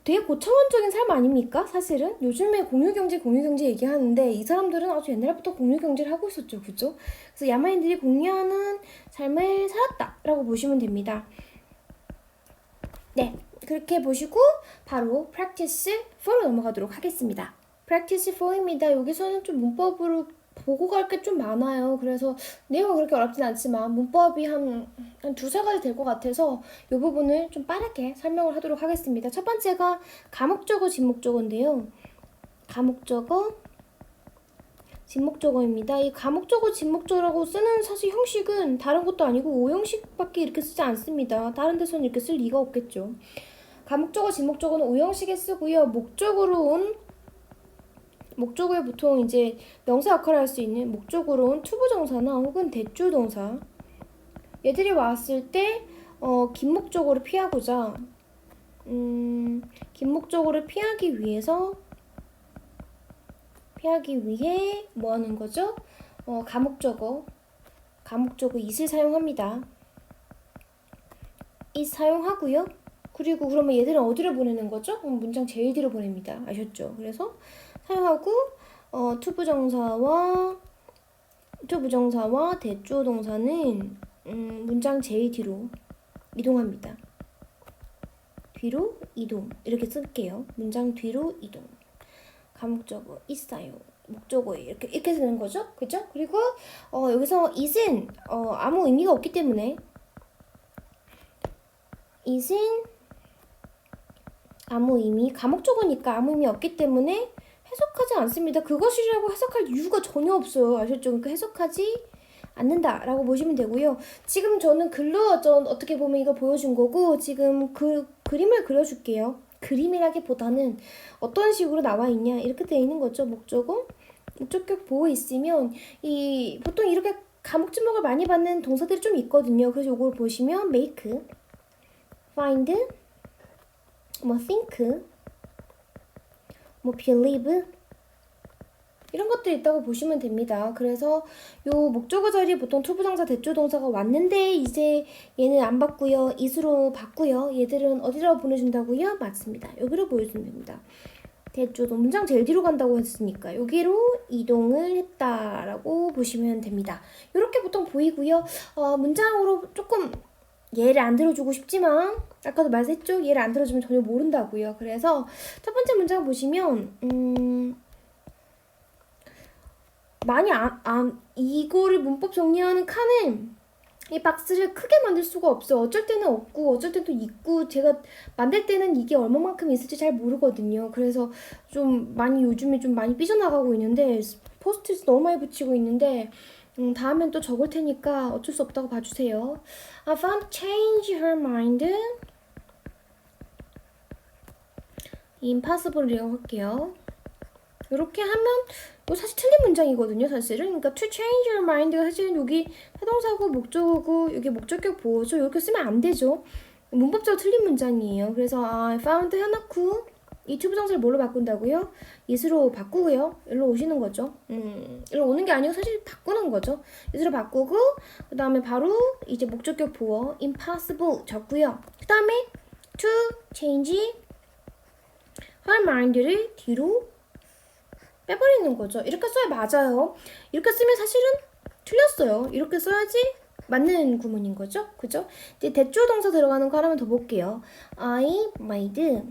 되게 고차원적인 삶 아닙니까? 사실은 요즘에 공유경제 얘기하는데 이 사람들은 아주 옛날부터 공유경제를 하고 있었죠, 그죠? 그래서 야만인들이 공유하는 삶을 살았다라고 보시면 됩니다. 네, 그렇게 보시고 바로 practice 4로 넘어가도록 하겠습니다. practice 4입니다. 여기서는 좀 문법으로 보고 갈 게 좀 많아요. 그래서 내용은 그렇게 어렵진 않지만 문법이 한 두세 가지 될 것 같아서 이 부분을 좀 빠르게 설명을 하도록 하겠습니다. 첫 번째가 가목적어, 진목적어인데요. 가목적어, 진목적어입니다. 이 가목적어, 진목적어라고 쓰는 사실 형식은 다른 것도 아니고 오형식밖에 이렇게 쓰지 않습니다. 다른 데서는 이렇게 쓸 리가 없겠죠. 가목적어, 진목적어는 오형식에 쓰고요. 목적어에 보통 이제 명사 역할을 할 수 있는 목적으로 온 투부정사나 혹은 대조동사 얘들이 왔을 때 긴 목적어를 피하고자 긴 목적어를 피하기 위해 뭐 하는 거죠? 가목적어 it을 사용합니다. it 사용하고요. 그리고 그러면 얘들은 어디로 보내는 거죠? 문장 제일 뒤로 보냅니다. 아셨죠? 그래서 사용하고 투부정사와 대조동사는 문장 제일 뒤로 이동합니다. 뒤로 이동 이렇게 쓸게요. 문장 뒤로 이동. 가목적어 있어요. 목적어에 이렇게 쓰는 거죠. 그죠? 그리고 여기서 it은 아무 의미가 없기 때문에 it은 가목적어니까 아무 의미 없기 때문에 해석하지 않습니다. 그것이라고 해석할 이유가 전혀 없어요. 아셨죠? 그러니까 해석하지 않는다라고 보시면 되고요. 지금 저는 글로 어떻게 보면 이거 보여준 거고 지금 그 그림을 그려줄게요. 그림이라기보다는 어떤 식으로 나와 있냐 이렇게 되어 있는 거죠. 목적격 보호 있으면 보통 이렇게 가목지목을 많이 받는 동사들이 좀 있거든요. 그래서 이걸 보시면 make, find, think, believe 이런 것들이 있다고 보시면 됩니다. 그래서 요 목적어 자리에 보통 투부정사, 대조동사가 왔는데 이제 얘는 안 받고요. it으로 받고요. 얘들은 어디로 보내준다고요? 맞습니다. 여기로 보여주면 됩니다. 대조동 문장 제일 뒤로 간다고 했으니까 여기로 이동을 했다라고 보시면 됩니다. 이렇게 보통 보이고요. 문장으로 조금 예를 안 들어주고 싶지만 아까도 말했죠? 예를 안 들어주면 전혀 모른다고요. 그래서 첫 번째 문장 보시면 이거를 문법 정리하는 칸은 이 박스를 크게 만들 수가 없어요. 어쩔 때는 없고 어쩔 때도 있고 제가 만들 때는 이게 얼마만큼 있을지 잘 모르거든요. 그래서 요즘에 좀 많이 삐져나가고 있는데 포스트잇 너무 많이 붙이고 있는데 다음엔 또 적을 테니까 어쩔 수 없다고 봐주세요. I found change her mind. impossible이라고 할게요. 이렇게 하면 이거 사실 틀린 문장이거든요. 사실은 그러니까 to change your mind가 사실은 여기 해동사고 목적어고 여기 목적격 보호죠. 이렇게 쓰면 안 되죠. 문법적으로 틀린 문장이에요. 그래서 I found 해놓고 이 투부정사를 뭘로 바꾼다고요? it으로 바꾸고요. 일로 오시는 거죠. 일로 오는 게 아니고 사실 바꾸는 거죠. it으로 바꾸고 그 다음에 바로 이제 목적격 보호 impossible 적고요. 그 다음에 to change her mind를 뒤로 빼버리는 거죠. 이렇게 써야 맞아요. 이렇게 쓰면 사실은 틀렸어요. 이렇게 써야지 맞는 구문인 거죠. 그죠? 이제 대조 동사 들어가는 거 하나만 더 볼게요. I made.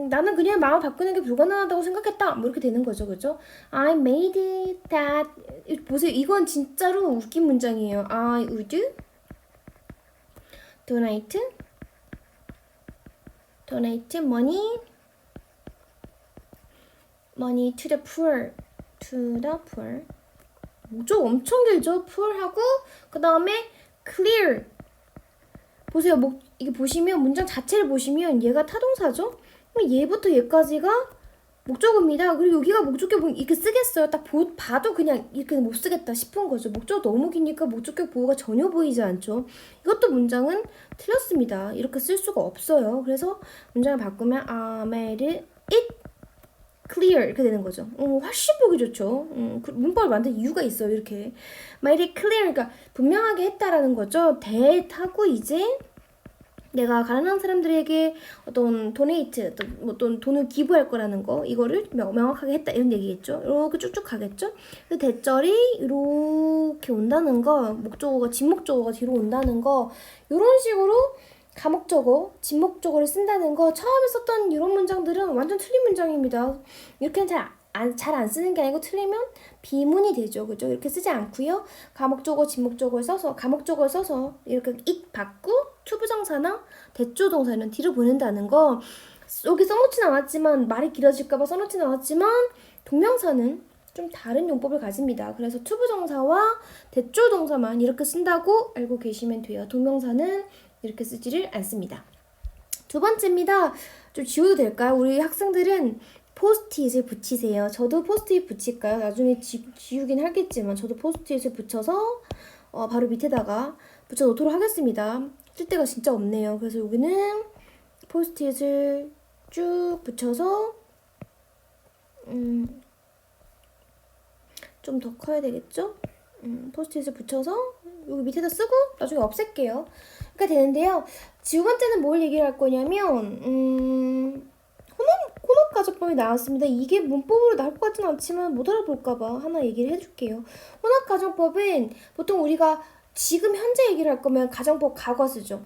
나는 그냥 마음 바꾸는 게 불가능하다고 생각했다. 뭐 이렇게 되는 거죠. 그죠? I made that. 보세요. 이건 진짜로 웃긴 문장이에요. I would donate money to the poor. 목적 엄청 길죠? poor하고 그 다음에 clear. 보세요. 이게 보시면 문장 자체를 보시면 얘가 타동사죠? 그럼 얘부터 얘까지가 목적어입니다. 그리고 여기가 목적격 보면 이렇게 쓰겠어요. 딱 봐도 그냥 이렇게 못 쓰겠다 싶은 거죠. 목적어 너무 기니까 목적격 보호가 전혀 보이지 않죠. 이것도 문장은 틀렸습니다. 이렇게 쓸 수가 없어요. 그래서 문장을 바꾸면 I made it clear 이렇게 되는 거죠. 훨씬 보기 좋죠. 문법을 만든 이유가 있어요. 이렇게 made it clear 그러니까 분명하게 했다라는 거죠. that 하고 이제 내가 가난한 사람들에게 어떤 도네이트, 어떤 돈을 기부할 거라는 거, 이거를 명확하게 했다 이런 얘기겠죠. 이렇게 쭉쭉 가겠죠. 그 대절이 이렇게 온다는 거, 목적어가 진목적어가 뒤로 온다는 거, 이런 식으로 가목적어, 진목적어를 쓴다는 거, 처음에 썼던 이런 문장들은 완전 틀린 문장입니다. 이렇게는 잘 안 쓰는 게 아니고 틀리면 비문이 되죠. 그죠? 이렇게 쓰지 않고요. 가목적어, 진목적어를 써서 가목적어를 써서 이렇게 익 받고 투부정사나 대조동사는 뒤로 보낸다는 거. 여기 써놓진 않았지만 말이 길어질까봐 써놓진 않았지만 동명사는 좀 다른 용법을 가집니다. 그래서 투부정사와 대조동사만 이렇게 쓴다고 알고 계시면 돼요. 동명사는 이렇게 쓰지를 않습니다. 두 번째입니다. 좀 지워도 될까요? 우리 학생들은 포스트잇을 붙이세요. 저도 포스트잇 붙일까요? 나중에 지우긴 하겠지만 저도 포스트잇을 붙여서 바로 밑에다가 붙여놓도록 하겠습니다. 쓸 데가 진짜 없네요. 그래서 여기는 포스트잇을 쭉 붙여서 좀 더 커야 되겠죠? 포스트잇을 붙여서 여기 밑에다 쓰고 나중에 없앨게요. 그러니까 되는데요. 두 번째는 뭘 얘기를 할 거냐면 혼합가정법이 나왔습니다. 이게 문법으로 나올 것 같지는 않지만 못 알아볼까봐 하나 얘기를 해줄게요. 혼합가정법은 보통 우리가 지금 현재 얘기를 할 거면 가정법 가과 쓰죠.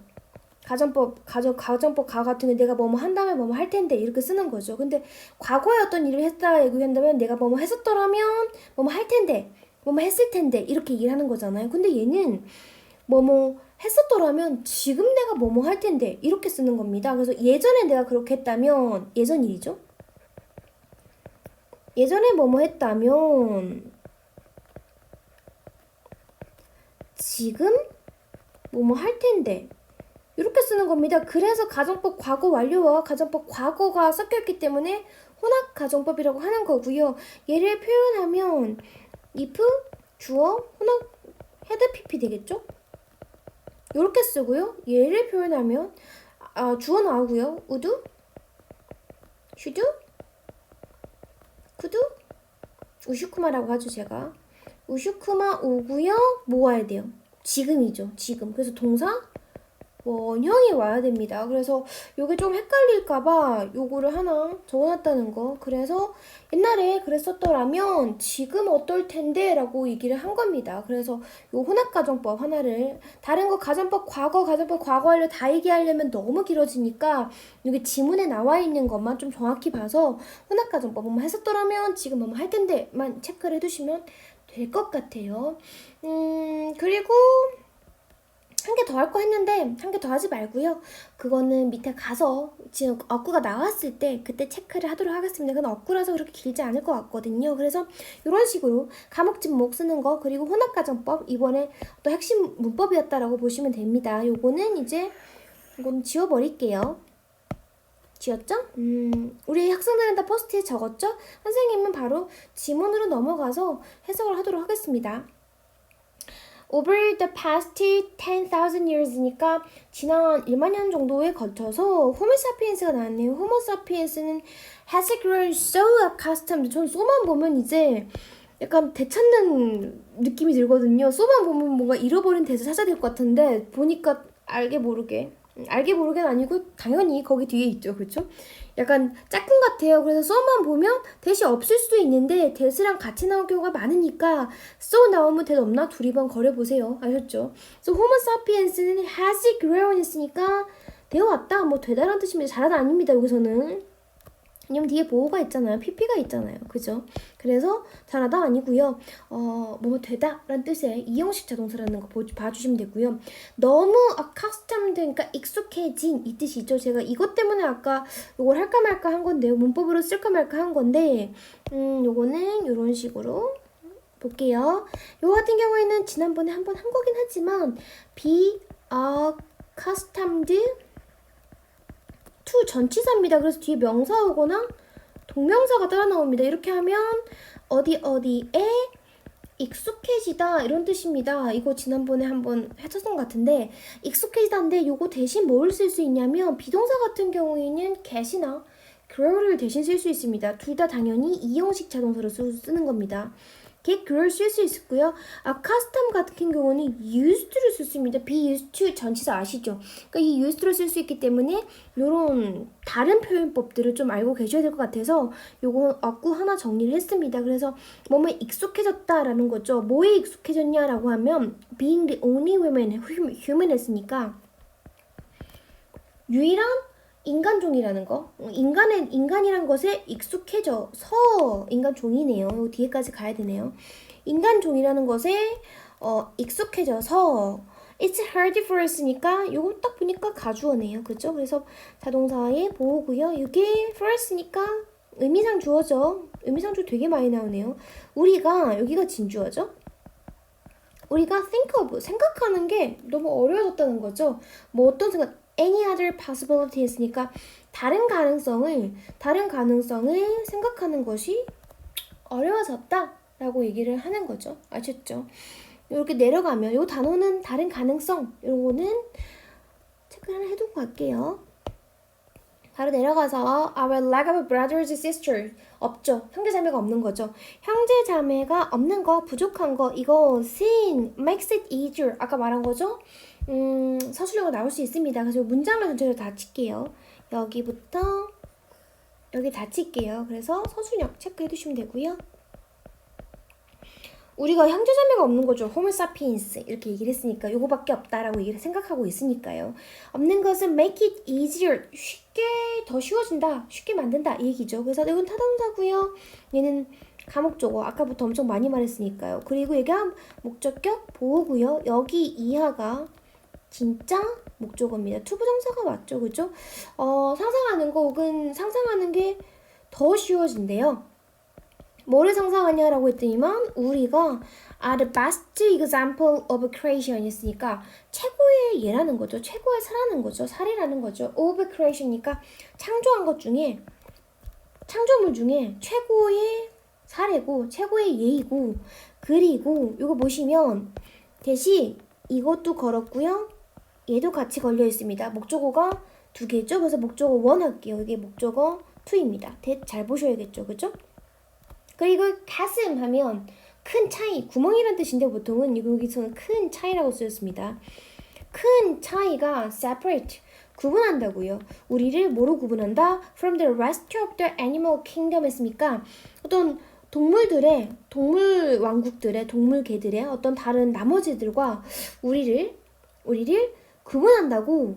가정법 가 같은 게 내가 뭐뭐 한 다음에 뭐뭐 할 텐데 이렇게 쓰는 거죠. 근데 과거에 어떤 일을 했다 얘기한다면 내가 뭐뭐 했었더라면 뭐뭐 할 텐데 뭐뭐 했을 텐데 이렇게 얘기를 하는 거잖아요. 근데 얘는 뭐뭐 했었더라면 지금 내가 뭐뭐 할 텐데 이렇게 쓰는 겁니다. 그래서 예전에 내가 그렇게 했다면 예전 일이죠. 예전에 뭐뭐 했다면 지금 뭐뭐 할 텐데 이렇게 쓰는 겁니다. 그래서 가정법 과거 완료와 가정법 과거가 섞여있기 때문에 혼합 가정법이라고 하는 거고요. 얘를 표현하면 if, 주어, 혼합, 헤드 PP 되겠죠? 이렇게 쓰고요. 얘를 표현하면 주어 나오고요. would, should, could, 우슈쿠마라고 하죠. 제가 우슈쿠마 오고요. 뭐 와야 돼요? 지금이죠. 지금. 그래서 동사 원형이 와야 됩니다. 그래서 요게 좀 헷갈릴까봐 요거를 하나 적어놨다는 거. 그래서 옛날에 그랬었더라면 지금 어떨 텐데 라고 얘기를 한 겁니다. 그래서 요 혼합가정법 하나를 다른 거 가정법 과거 완료 다 얘기하려면 너무 길어지니까 여기 지문에 나와 있는 것만 좀 정확히 봐서 혼합가정법 뭐뭐 했었더라면 지금 뭐뭐 할 텐데만 체크를 해두시면 될 것 같아요. 그리고 한 개 더 할 거 했는데 한 개 더 하지 말고요. 그거는 밑에 가서 지금 어구가 나왔을 때 그때 체크를 하도록 하겠습니다. 그건 어구라서 그렇게 길지 않을 것 같거든요. 그래서 이런 식으로 과목 진목 쓰는 거 그리고 혼합가정법 이번에 또 핵심 문법이었다라고 보시면 됩니다. 요거는 이건 지워버릴게요. 지웠죠? 우리 학생들은 다 포스트잇 적었죠? 선생님은 바로 지문으로 넘어가서 해석을 하도록 하겠습니다. Over the past 10,000 years니까 지난 1만 년 정도에 거쳐서 호모 사피엔스가 나왔네요. 호모 사피엔스는 has grown so accustomed. 전 소만 보면 이제 약간 되찾는 느낌이 들거든요. 소만 보면 뭔가 잃어버린 대사 찾아야 될 것 같은데 보니까 알게 모르게는 아니고 당연히 거기 뒤에 있죠. 그렇죠? 약간 짝꿍 같아요. 그래서 so만 보면 대시 없을 수도 있는데 대스랑 같이 나올 경우가 많으니까 so 나오면 대 없나 둘이 번 거려보세요. 아셨죠? 그래서 homo sapiens는 has grown 했으니까 되어왔다. 뭐 되다라는 뜻입니다. 잘하다 아닙니다. 여기서는. 왜냐면 뒤에 보호가 있잖아요. PP가 있잖아요. 그죠? 그래서 잘하다 아니고요. 뭐 되다 라는 뜻의 이형식 자동사라는 거 봐주시면 되고요. 너무 accustomed 그러니까 익숙해진 이 뜻이죠. 제가 이것 때문에 아까 이걸 할까 말까 한 건데요. 문법으로 쓸까 말까 한 건데 요거는 이런 식으로 볼게요. 요 같은 경우에는 지난번에 한번 한 거긴 하지만 be accustomed to 전치사입니다. 그래서 뒤에 명사 오거나 동명사가 따라 나옵니다. 이렇게 하면 어디에 익숙해지다 이런 뜻입니다. 이거 지난번에 한번 했었던 것 같은데 익숙해지다인데 요거 대신 뭘 쓸 수 있냐면 비동사 같은 경우에는 get이나 grow를 대신 쓸 수 있습니다. 둘 다 당연히 이형식 자동사로 쓰는 겁니다. get 그럴 쓸 수 있고요. custom 같은 경우는 used를 쓸 수 있습니다. be used to 전치사 아시죠? 그러니까 이 used를 쓸 수 있기 때문에 요런 다른 표현법들을 좀 알고 계셔야 될 것 같아서 요거 어구 하나 정리를 했습니다. 그래서 뭐뭐에 익숙해졌다라는 거죠. 뭐에 익숙해졌냐라고 하면 being the only human 했으니까 유일한 인간종이라는 거, 인간이란 것에 익숙해져서 인간종이네요. 요 뒤에까지 가야 되네요. 인간종이라는 것에 익숙해져서 it's hard for us니까 요거 딱 보니까 가주어네요. 그죠? 그래서 자동사의 보호고요. 이게 for us니까 의미상 주어죠. 의미상 주 되게 많이 나오네요. 우리가 여기가 진주어죠. 우리가 think of 생각하는 게 너무 어려워졌다는 거죠. 뭐 어떤 생각 any other possibility 했으니까 다른 가능성을 생각하는 것이 어려워졌다라고 얘기를 하는 거죠. 아셨죠? 이렇게 내려가면 이 단어는 다른 가능성 이런 거는 체크 하나 해두고 갈게요. 바로 내려가서 our lack of brothers and sisters 없죠. 형제자매가 없는 거죠. 형제자매가 없는 거, 부족한 거 이거 sin makes it easier 아까 말한 거죠. 서술형으로 나올 수 있습니다. 그래서 문장을 전체로 다 칠게요. 여기부터 여기 다 칠게요. 그래서 서술형 체크해 두시면 되고요. 우리가 형제자매가 없는 거죠. 호모 사피엔스 이렇게 얘기를 했으니까 요거밖에 없다라고 얘기를 생각하고 있으니까요. 없는 것은 make it easier 쉽게 더 쉬워진다. 쉽게 만든다 이 얘기죠. 그래서 이건 타동사고요. 얘는 가목적어 아까부터 엄청 많이 말했으니까요. 그리고 얘가 목적격 보호고요. 여기 이하가 진짜 목적어입니다. 투부정사가 맞죠. 그죠? 상상하는 거 혹은 상상하는 게 더 쉬워진대요. 뭐를 상상하냐라고 했더니만 우리가 are the best example of creation 했으니까 최고의 예라는 거죠. 최고의 사라는 거죠. 사례라는 거죠. of creation이니까 창조한 것 중에 창조물 중에 최고의 사례고 최고의 예이고 그리고 이거 보시면 대시 이것도 걸었고요. 얘도 같이 걸려 있습니다. 목적어가 두 개죠. 그래서 목적어 1 할게요. 이게 목적어 2입니다. 잘 보셔야겠죠. 그죠? 그리고 가슴 하면 큰 차이, 구멍이란 뜻인데 보통은 여기서는 큰 차이라고 쓰였습니다. 큰 차이가 separate, 구분한다고요. 우리를 뭐로 구분한다? From the rest of the animal kingdom 했으니까 어떤 동물 왕국들의, 동물계들의 어떤 다른 나머지들과 우리를 구분한다고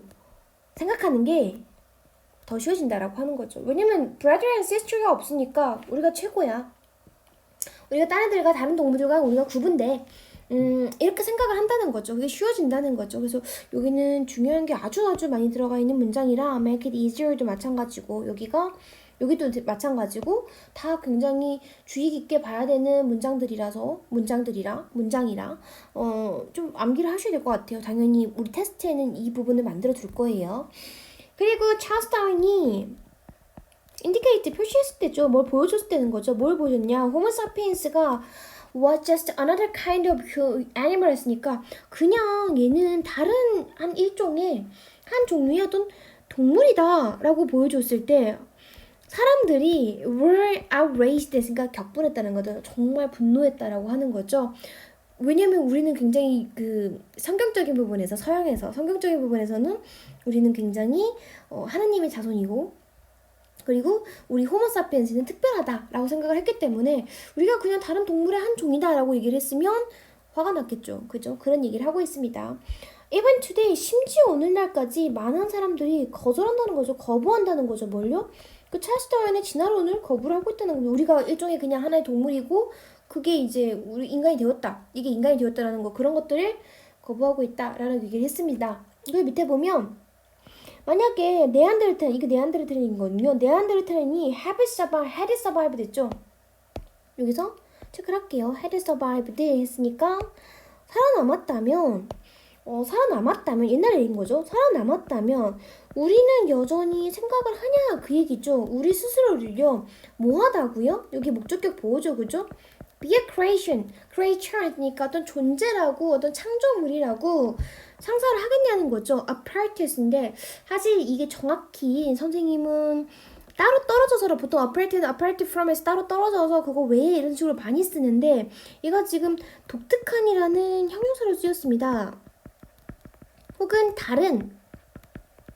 생각하는 게 더 쉬워진다라고 하는 거죠. 왜냐면 brother and sister가 없으니까 우리가 최고야. 우리가 다른 동물들과 우리가 구분돼. 이렇게 생각을 한다는 거죠. 그게 쉬워진다는 거죠. 그래서 여기는 중요한 게 아주 많이 들어가 있는 문장이라 make it easier도 마찬가지고 여기도 마찬가지고 다 굉장히 주의 깊게 봐야 되는 문장이라 좀 암기를 하셔야 될 것 같아요. 당연히 우리 테스트에는 이 부분을 만들어 둘 거예요. 그리고 찰스 다윈이 indicate 표시했을 때죠. 뭘 보여줬을 때는 거죠. 뭘 보여줬냐. 호모 사피엔스가 was just another kind of animal 했으니까 그냥 얘는 다른 한 종류의 어떤 동물이다 라고 보여줬을 때 사람들이 were outraged 했으니까 격분했다는 거죠. 정말 분노했다라고 하는 거죠. 왜냐면 우리는 굉장히 성경적인 부분에서는 우리는 굉장히 하나님의 자손이고 그리고 우리 호모사피엔스는 특별하다라고 생각을 했기 때문에 우리가 그냥 다른 동물의 한 종이다라고 얘기를 했으면 화가 났겠죠. 그죠? 그런 얘기를 하고 있습니다. Even today, 심지어 오늘날까지 많은 사람들이 거절한다는 거죠. 거부한다는 거죠. 뭘요? 그 찰스 다윈의 진화론을 거부를 하고 있다는 거죠. 우리가 일종의 그냥 하나의 동물이고 그게 이제 우리 인간이 되었다. 이게 인간이 되었다라는 거 그런 것들을 거부하고 있다라는 얘기를 했습니다. 그 밑에 보면 만약에 네안데르탈인거든요. 네안데르탈인이 had survived 됐죠. 여기서 체크를 할게요. had survived 했으니까 살아남았다면 옛날에 얘기인 거죠. 살아남았다면 우리는 여전히 생각을 하냐 그 얘기죠. 우리 스스로를요 뭐하다고요? 여기 목적격 보호죠. 그죠? be a creature 하니까 어떤 존재라고 어떤 창조물이라고 상상을 하겠냐는 거죠. a partis인데 사실 이게 정확히 선생님은 따로 떨어져서 보통 apart from에서 따로 떨어져서 그거 외에 이런 식으로 많이 쓰는데 얘가 지금 독특한이라는 형용사로 쓰였습니다. 혹은 다른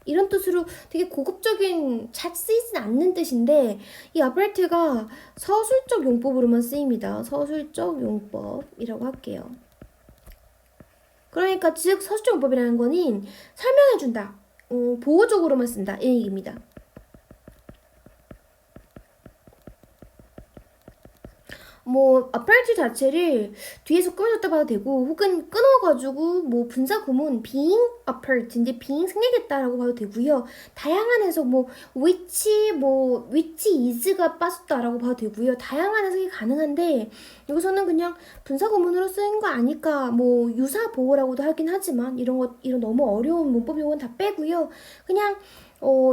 이런 뜻으로 되게 고급적인 잘 쓰이진 않는 뜻인데 이 apart가 서술적 용법으로만 쓰입니다. 서술적 용법이라고 할게요. 그러니까 즉 서술적 용법이라는 거는 설명해준다. 보호적으로만 쓴다. 이 얘기입니다. 뭐 apart 자체를 뒤에서 끊어졌다 봐도 되고 혹은 끊어가지고 뭐 분사 구문 being apart 이제 being 생략했다라고 봐도 되고요. 다양한 해석 뭐 which is가 빠졌다라고 봐도 되고요. 다양한 해석이 가능한데 여기서는 그냥 분사 구문으로 쓰는 거 아니까 뭐 유사 보호라고도 하긴 하지만 이런 너무 어려운 문법 용어는 다 빼고요. 그냥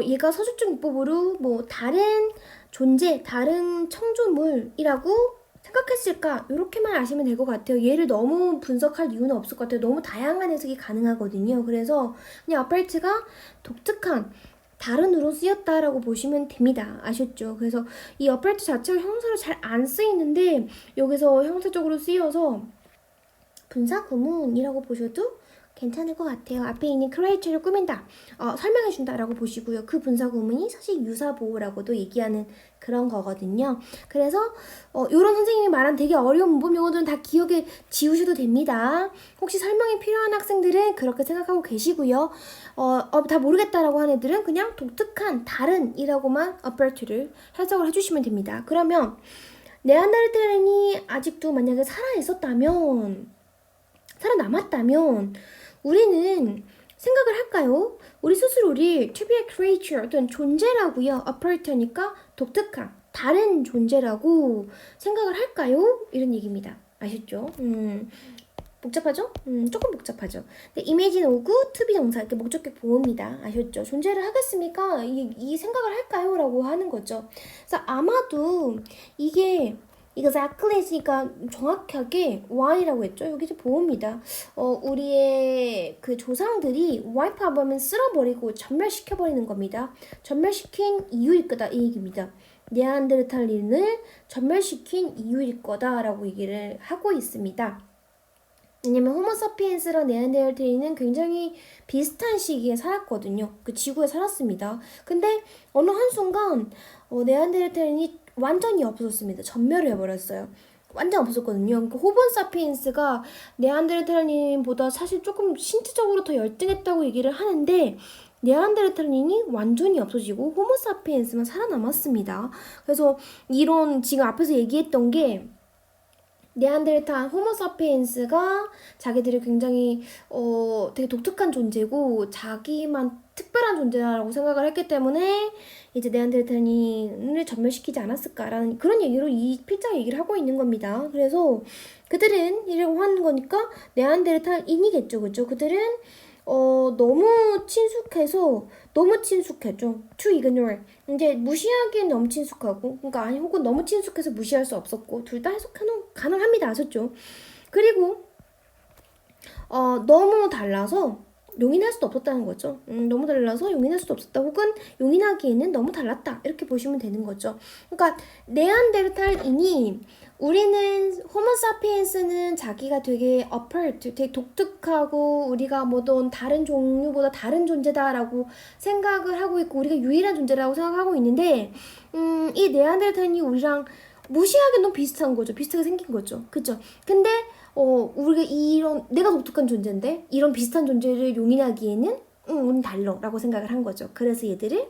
얘가 서술적 문법으로 뭐 다른 존재, 다른 청조물이라고 생각했을까? 이렇게만 아시면 될 것 같아요. 얘를 너무 분석할 이유는 없을 것 같아요. 너무 다양한 해석이 가능하거든요. 그래서 그냥 apart가 독특한 다른으로 쓰였다라고 보시면 됩니다. 아셨죠? 그래서 이 apart 자체가 형사로 잘 안 쓰이는데 여기서 형사적으로 쓰여서 분사 구문이라고 보셔도 괜찮을 것 같아요. 앞에 있는 create를 꾸민다, 설명해준다라고 보시고요. 그 분사 구문이 사실 유사 보호라고도 얘기하는 그런 거거든요. 그래서 이런 선생님이 말한 되게 어려운 문법 용어들은 다 기억에 지우셔도 됩니다. 혹시 설명이 필요한 학생들은 그렇게 생각하고 계시고요. 다 모르겠다라고 하는 애들은 그냥 독특한 다른이라고만 apart를 해석을 해주시면 됩니다. 그러면 네안데르탈인이 아직도 만약에 살아남았다면 우리는 생각을 할까요? 우리 스스로를 to be a creature, 어떤 존재라고요. apart니까 독특한, 다른 존재라고 생각을 할까요? 이런 얘기입니다. 아셨죠? 복잡하죠? 조금 복잡하죠. 근데 imagine 오고 to be 동사 이렇게 목적격 보호입니다. 아셨죠? 존재를 하겠습니까? 이 생각을 할까요? 라고 하는 거죠. 그래서 아마도 이게 exactly 했으니까 정확하게 why라고 했죠. 여기 이제 보호입니다. 우리의 그 조상들이 wipe 하면 쓸어버리고 전멸시켜버리는 겁니다. 전멸시킨 이유일 거다 이 얘기입니다. 네안데르탈린을 전멸시킨 이유일 거다라고 얘기를 하고 있습니다. 왜냐면 호모사피엔스랑 네안데르탈린은 굉장히 비슷한 시기에 살았거든요. 그 지구에 살았습니다. 근데 어느 한순간 네안데르탈린이 완전히 없어졌습니다. 전멸을 해버렸어요. 완전 없었거든요. 그러니까 호모사피엔스가 네안데르탈린보다 사실 조금 신체적으로 더 열등했다고 얘기를 하는데 네안데르탈린이 완전히 없어지고 호모사피엔스만 살아남았습니다. 그래서 이런 지금 앞에서 얘기했던 게 네안데르탈 호모사피엔스가 자기들이 굉장히 되게 독특한 존재고 자기만 특별한 존재라고 생각을 했기 때문에 이제 네안데르탈인을 전멸시키지 않았을까라는 그런 얘기로 이 필자가 얘기를 하고 있는 겁니다. 그래서 그들은 이라고 하는 거니까 네안데르탈인이겠죠, 그죠? 그들은 너무 친숙했죠. to ignore. 이제 무시하기엔 너무 친숙하고, 그러니까 아니 혹은 너무 친숙해서 무시할 수 없었고, 둘 다 해석 가능합니다, 아셨죠? 그리고 너무 달라서 용인할 수도 없었다는 거죠. 너무 달라서 용인할 수도 없었다. 혹은 용인하기에는 너무 달랐다. 이렇게 보시면 되는 거죠. 그러니까 네안데르탈인이 우리는 호모사피엔스는 자기가 되게 apart, 되게 독특하고 우리가 뭐든 다른 종류보다 다른 존재다라고 생각을 하고 있고 우리가 유일한 존재라고 생각하고 있는데 이 네안데르탈인이 우리랑 무시하기 너무 비슷한 거죠. 비슷하게 생긴 거죠. 그죠? 근데 우리가 내가 독특한 존재인데 이런 비슷한 존재를 용인하기에는 우린 달러 라고 생각을 한 거죠. 그래서 얘들을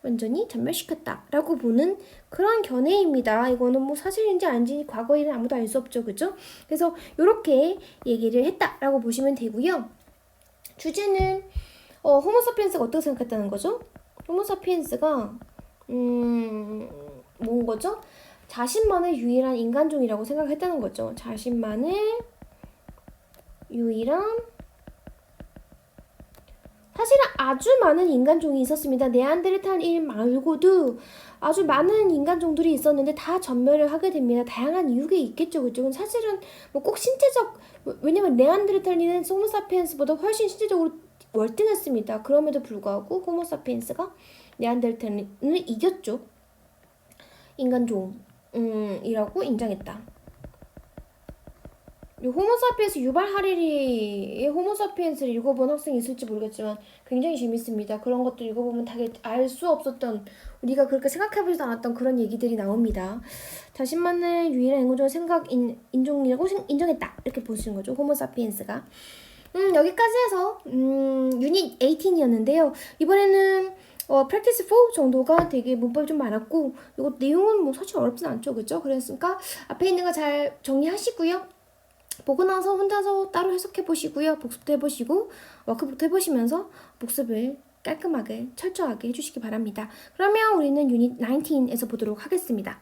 완전히 전멸시켰다라고 보는 그런 견해입니다. 이거는 뭐 사실인지 아닌지 과거 일은 아무도 알 수 없죠. 그죠? 그래서 이렇게 얘기를 했다라고 보시면 되고요. 주제는 호모사피엔스가 어떻게 생각했다는 거죠? 호모사피엔스가 뭔 거죠? 자신만의 유일한 인간종이라고 생각했다는 거죠. 자신만의 유일한 사실은 아주 많은 인간종이 있었습니다. 네안데르탈인 말고도 아주 많은 인간종들이 있었는데 다 전멸을 하게 됩니다. 다양한 이유가 있겠죠. 그죠? 사실은 뭐 꼭 신체적 왜냐면 네안데르탈인은 호모사피엔스보다 훨씬 신체적으로 월등했습니다. 그럼에도 불구하고 호모사피엔스가 네안데르탈인을 이겼죠. 인간종이라고 인정했다. 호모사피엔스 유발 하리리의 호모사피엔스를 읽어본 학생이 있을지 모르겠지만 굉장히 재밌습니다. 그런 것도 읽어보면 되게 알 수 없었던, 우리가 그렇게 생각해보지도 않았던 그런 얘기들이 나옵니다. 자신만의 유일한 인공적인 인종이라고 인정했다, 이렇게 보시는 거죠. 호모사피엔스가. 여기까지 해서 유닛 18이었는데요. 이번에는 practice 4 정도가 되게 문법이 좀 많았고, 이거 내용은 뭐 사실 어렵진 않죠, 그죠? 그랬으니까 앞에 있는 거 잘 정리하시고요. 보고 나서 혼자서 따로 해석해 보시고요. 복습도 해보시고 워크북도 해보시면서 복습을 깔끔하게 철저하게 해주시기 바랍니다. 그러면 우리는 유닛 19에서 보도록 하겠습니다.